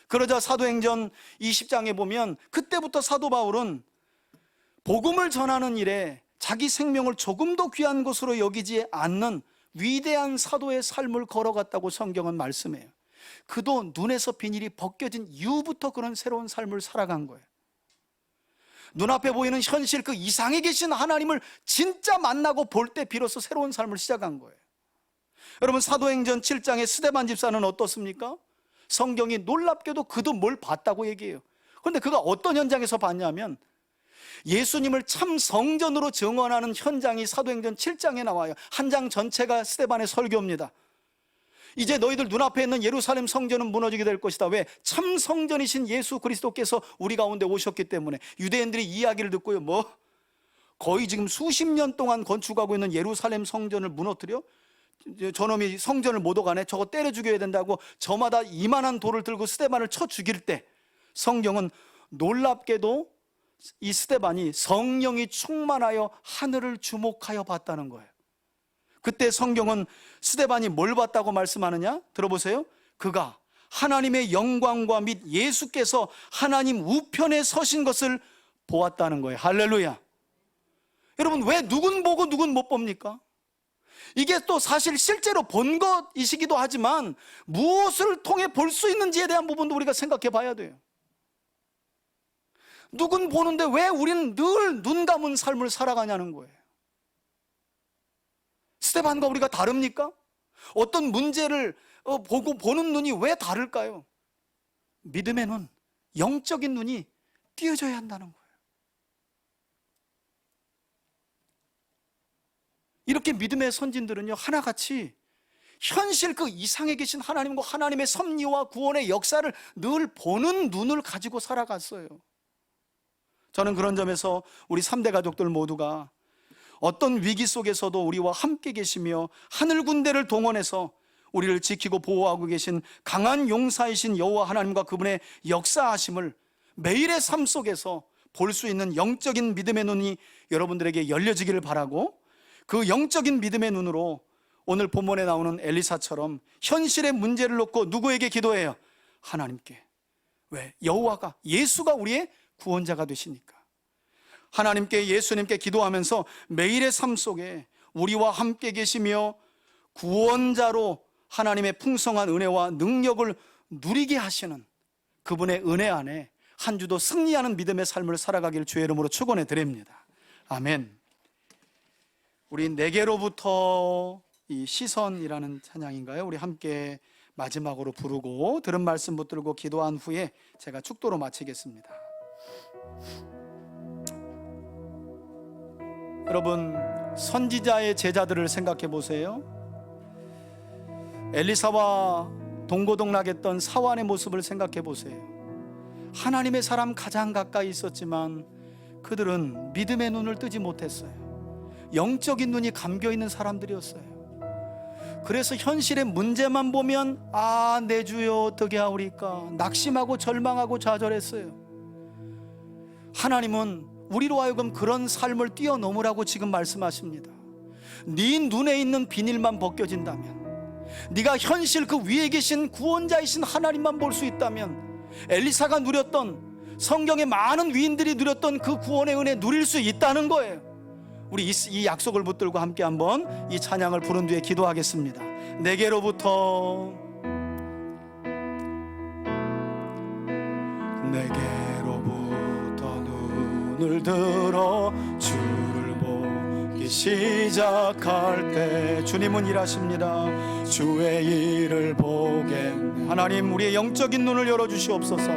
그러자 사도행전 20장에 보면 그때부터 사도 바울은 복음을 전하는 일에 자기 생명을 조금도 귀한 것으로 여기지 않는 위대한 사도의 삶을 걸어갔다고 성경은 말씀해요. 그도 눈에서 비닐이 벗겨진 이후부터 그런 새로운 삶을 살아간 거예요. 눈앞에 보이는 현실, 그 이상에 계신 하나님을 진짜 만나고 볼 때 비로소 새로운 삶을 시작한 거예요. 여러분, 사도행전 7장의 스데반 집사는 어떻습니까? 성경이 놀랍게도 그도 뭘 봤다고 얘기해요. 그런데 그가 어떤 현장에서 봤냐면 예수님을 참 성전으로 증언하는 현장이 사도행전 7장에 나와요. 한 장 전체가 스데반의 설교입니다. 이제 너희들 눈앞에 있는 예루살렘 성전은 무너지게 될 것이다. 왜? 참 성전이신 예수 그리스도께서 우리 가운데 오셨기 때문에. 유대인들이 이 이야기를 듣고요, 거의 지금 수십 년 동안 건축하고 있는 예루살렘 성전을 무너뜨려? 저놈이 성전을 못 오가네, 저거 때려 죽여야 된다고 저마다 이만한 돌을 들고 스데반을 쳐 죽일 때 성경은 놀랍게도 이 스데반이 성령이 충만하여 하늘을 주목하여 봤다는 거예요. 그때 성경은 스데반이 뭘 봤다고 말씀하느냐? 들어보세요. 그가 하나님의 영광과 및 예수께서 하나님 우편에 서신 것을 보았다는 거예요. 할렐루야. 여러분, 왜 누군 보고 누군 못 봅니까? 이게 또 사실 실제로 본 것이시기도 하지만 무엇을 통해 볼 수 있는지에 대한 부분도 우리가 생각해 봐야 돼요. 누군 보는데 왜 우리는 늘 눈 감은 삶을 살아가냐는 거예요. 스데반과 우리가 다릅니까? 어떤 문제를 보는 눈이 왜 다를까요? 믿음의 눈, 영적인 눈이 띄어져야 한다는 거예요. 이렇게 믿음의 선진들은요, 하나같이 현실 그 이상에 계신 하나님과 하나님의 섭리와 구원의 역사를 늘 보는 눈을 가지고 살아갔어요. 저는 그런 점에서 우리 3대 가족들 모두가 어떤 위기 속에서도 우리와 함께 계시며 하늘 군대를 동원해서 우리를 지키고 보호하고 계신 강한 용사이신 여호와 하나님과 그분의 역사하심을 매일의 삶 속에서 볼 수 있는 영적인 믿음의 눈이 여러분들에게 열려지기를 바라고, 그 영적인 믿음의 눈으로 오늘 본문에 나오는 엘리사처럼 현실의 문제를 놓고 누구에게 기도해요? 하나님께. 왜? 여호와가, 예수가 우리의 구원자가 되시니까. 하나님께, 예수님께 기도하면서 매일의 삶 속에 우리와 함께 계시며 구원자로 하나님의 풍성한 은혜와 능력을 누리게 하시는 그분의 은혜 안에 한 주도 승리하는 믿음의 삶을 살아가기를 주의 이름으로 축원해 드립니다. 아멘. 우리 내게로부터 이 시선이라는 찬양인가요? 우리 함께 마지막으로 부르고 들은 말씀 붙들고 기도한 후에 제가 축도로 마치겠습니다. 여러분, 선지자의 제자들을 생각해 보세요. 엘리사와 동고동락했던 사환의 모습을 생각해 보세요. 하나님의 사람 가장 가까이 있었지만 그들은 믿음의 눈을 뜨지 못했어요. 영적인 눈이 감겨 있는 사람들이었어요. 그래서 현실의 문제만 보면 내 주여 어떻게 하오리까 낙심하고 절망하고 좌절했어요. 하나님은 우리로 하여금 그런 삶을 뛰어넘으라고 지금 말씀하십니다. 네 눈에 있는 비닐만 벗겨진다면, 네가 현실 그 위에 계신 구원자이신 하나님만 볼 수 있다면, 엘리사가 누렸던, 성경의 많은 위인들이 누렸던 그 구원의 은혜 누릴 수 있다는 거예요. 우리 이 약속을 붙들고 함께 한번 이 찬양을 부른 뒤에 기도하겠습니다. 내게로부터 눈을 들어 주를 보기 시작할 때 주님은 일하십니다. 주의 일을 보겠네. 하나님, 우리의 영적인 눈을 열어주시옵소서.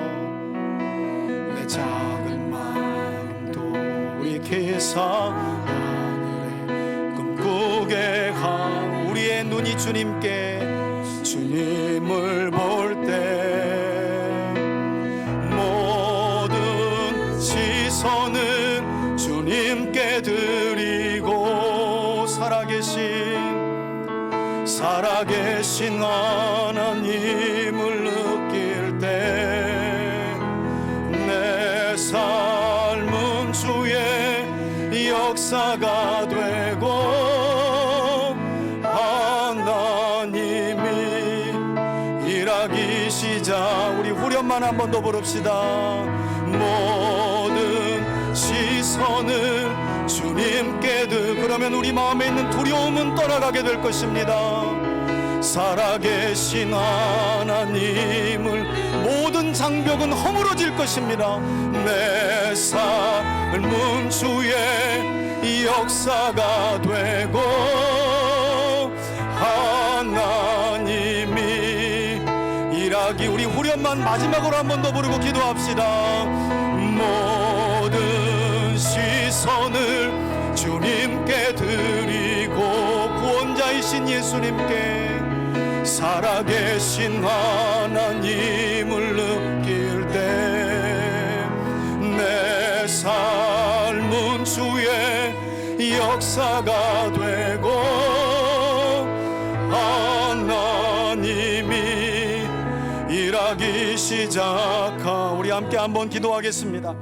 내 작은 마음도 돌이키사 하늘에 꿈꾸게 한 우리의 눈이 주님을 볼 때 모든 시선은 주님께 드리고 살아계신 하나님을 느낄 때 내 삶은 주의 역사가 되고 하나님이 일하기 시작. 우리 후렴만 한 번 더 부릅시다. 모든 시선을 주님께 그러면 우리 마음에 있는 두려움은 떠나가게 될 것입니다. 살아계신 하나님을 모든 장벽은 허물어질 것입니다. 내 삶은 주의 역사가 되고 하나님이 일하기. 우리 후렴만 마지막으로 한 번 더 부르고 기도합시다. 모든 시선을 주님께 드리고 구원자이신 예수님께 살아계신 하나님을 느낄 때 내 삶은 주의 역사가 되고 하나님이 일하기 시작하. 우리 함께 한번 기도하겠습니다.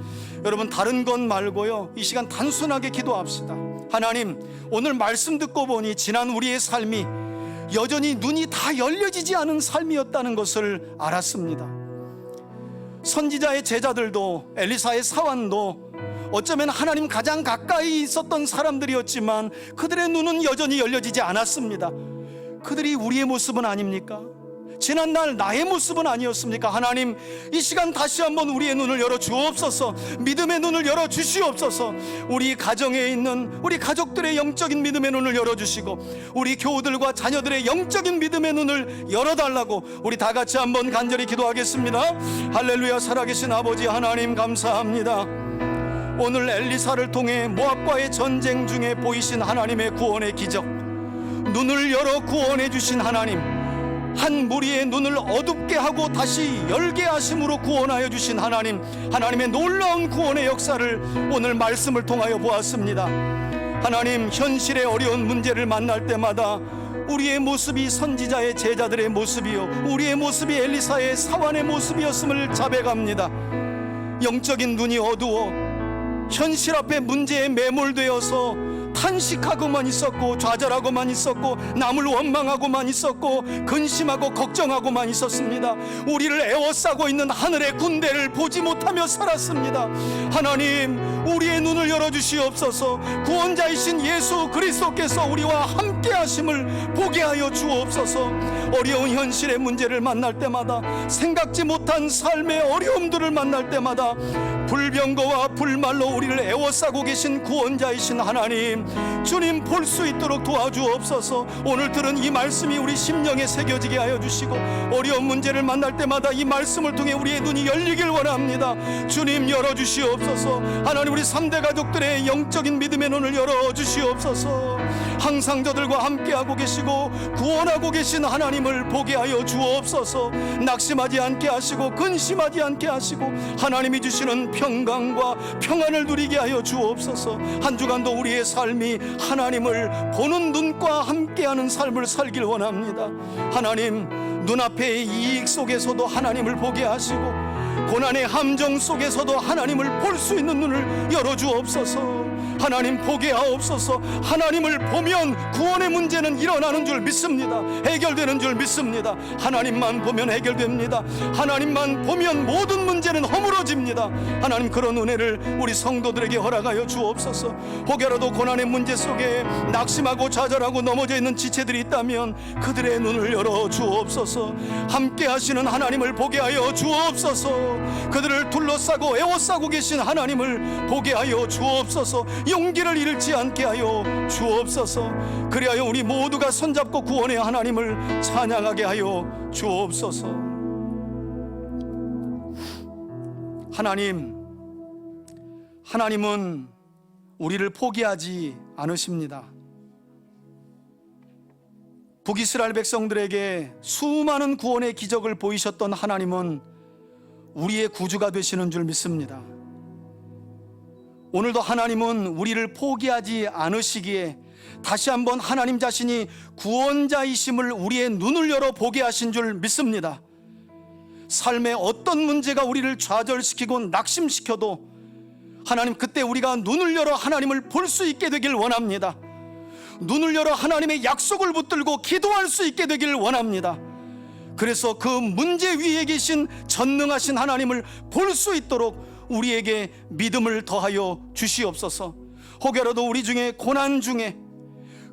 여러분, 다른 것 말고요, 이 시간 단순하게 기도합시다. 하나님, 오늘 말씀 듣고 보니 지난 우리의 삶이 여전히 눈이 다 열려지지 않은 삶이었다는 것을 알았습니다. 선지자의 제자들도 엘리사의 사환도 어쩌면 하나님 가장 가까이 있었던 사람들이었지만 그들의 눈은 여전히 열려지지 않았습니다. 그들이 우리의 모습은 아닙니까? 지난날 나의 모습은 아니었습니까? 하나님, 이 시간 다시 한번 우리의 눈을 열어 주옵소서. 믿음의 눈을 열어 주시옵소서. 우리 가정에 있는 우리 가족들의 영적인 믿음의 눈을 열어주시고 우리 교우들과 자녀들의 영적인 믿음의 눈을 열어달라고 우리 다 같이 한번 간절히 기도하겠습니다. 할렐루야. 살아계신 아버지 하나님, 감사합니다. 오늘 엘리사를 통해 모압과의 전쟁 중에 보이신 하나님의 구원의 기적, 눈을 열어 구원해 주신 하나님, 한 무리의 눈을 어둡게 하고 다시 열게 하심으로 구원하여 주신 하나님, 하나님의 놀라운 구원의 역사를 오늘 말씀을 통하여 보았습니다. 하나님, 현실의 어려운 문제를 만날 때마다 우리의 모습이 선지자의 제자들의 모습이요, 우리의 모습이 엘리사의 사환의 모습이었음을 자백합니다. 영적인 눈이 어두워 현실 앞에 문제에 매몰되어서 탄식하고만 있었고 좌절하고만 있었고 남을 원망하고만 있었고 근심하고 걱정하고만 있었습니다. 우리를 에워싸고 있는 하늘의 군대를 보지 못하며 살았습니다. 하나님, 우리의 눈을 열어주시옵소서. 구원자이신 예수 그리스도께서 우리와 함께 하심을 보게 하여 주옵소서. 어려운 현실의 문제를 만날 때마다, 생각지 못한 삶의 어려움들을 만날 때마다 불병거와 불말로 우리를 에워싸고 계신 구원자이신 하나님, 주님 볼 수 있도록 도와주옵소서. 오늘 들은 이 말씀이 우리 심령에 새겨지게 하여 주시고 어려운 문제를 만날 때마다 이 말씀을 통해 우리의 눈이 열리길 원합니다. 주님, 열어주시옵소서. 하나님, 우리 3대 가족들의 영적인 믿음의 눈을 열어주시옵소서. 항상 저들과 함께하고 계시고 구원하고 계신 하나님을 보게 하여 주옵소서. 낙심하지 않게 하시고 근심하지 않게 하시고 하나님이 주시는 평강과 평안을 누리게 하여 주옵소서. 한 주간도 우리의 삶이 하나님을 보는 눈과 함께하는 삶을 살길 원합니다. 하나님, 눈앞의 이익 속에서도 하나님을 보게 하시고 고난의 함정 속에서도 하나님을 볼 수 있는 눈을 열어주옵소서. 하나님 보게 하옵소서. 하나님을 보면 구원의 문제는 일어나는 줄 믿습니다. 해결되는 줄 믿습니다. 하나님만 보면 해결됩니다. 하나님만 보면 모든 문제는 허물어집니다. 하나님, 그런 은혜를 우리 성도들에게 허락하여 주옵소서. 혹여라도 고난의 문제 속에 낙심하고 좌절하고 넘어져 있는 지체들이 있다면 그들의 눈을 열어 주옵소서. 함께 하시는 하나님을 보게 하여 주옵소서. 그들을 둘러싸고 에워싸고 계신 하나님을 보게 하여 주옵소서. 용기를 잃지 않게 하여 주옵소서. 그리하여 우리 모두가 손잡고 구원의 하나님을 찬양하게 하여 주옵소서. 하나님은 우리를 포기하지 않으십니다. 북이스라엘 백성들에게 수많은 구원의 기적을 보이셨던 하나님은 우리의 구주가 되시는 줄 믿습니다. 오늘도 하나님은 우리를 포기하지 않으시기에 다시 한번 하나님 자신이 구원자이심을 우리의 눈을 열어 보게 하신 줄 믿습니다. 삶의 어떤 문제가 우리를 좌절시키고 낙심시켜도 하나님, 그때 우리가 눈을 열어 하나님을 볼 수 있게 되길 원합니다. 눈을 열어 하나님의 약속을 붙들고 기도할 수 있게 되길 원합니다. 그래서 그 문제 위에 계신 전능하신 하나님을 볼 수 있도록 우리에게 믿음을 더하여 주시옵소서. 혹여라도 우리 중에 고난 중에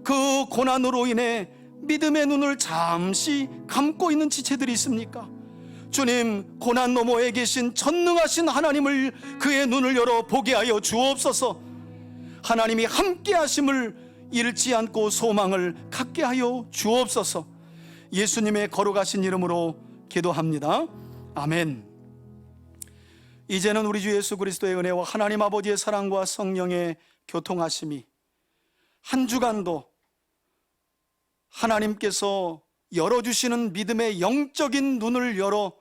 그 고난으로 인해 믿음의 눈을 잠시 감고 있는 지체들이 있습니까? 주님, 고난 너머에 계신 전능하신 하나님을, 그의 눈을 열어 보게 하여 주옵소서. 하나님이 함께 하심을 잃지 않고 소망을 갖게 하여 주옵소서. 예수님의 거룩하신 이름으로 기도합니다. 아멘. 이제는 우리 주 예수 그리스도의 은혜와 하나님 아버지의 사랑과 성령의 교통하심이 한 주간도 하나님께서 열어주시는 믿음의 영적인 눈을 열어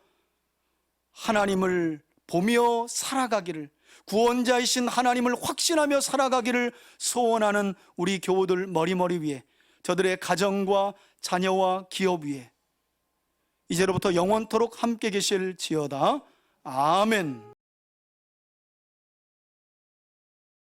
하나님을 보며 살아가기를, 구원자이신 하나님을 확신하며 살아가기를 소원하는 우리 교우들 머리머리 위에, 저들의 가정과 자녀와 기업 위에 이제로부터 영원토록 함께 계실지어다. 아멘.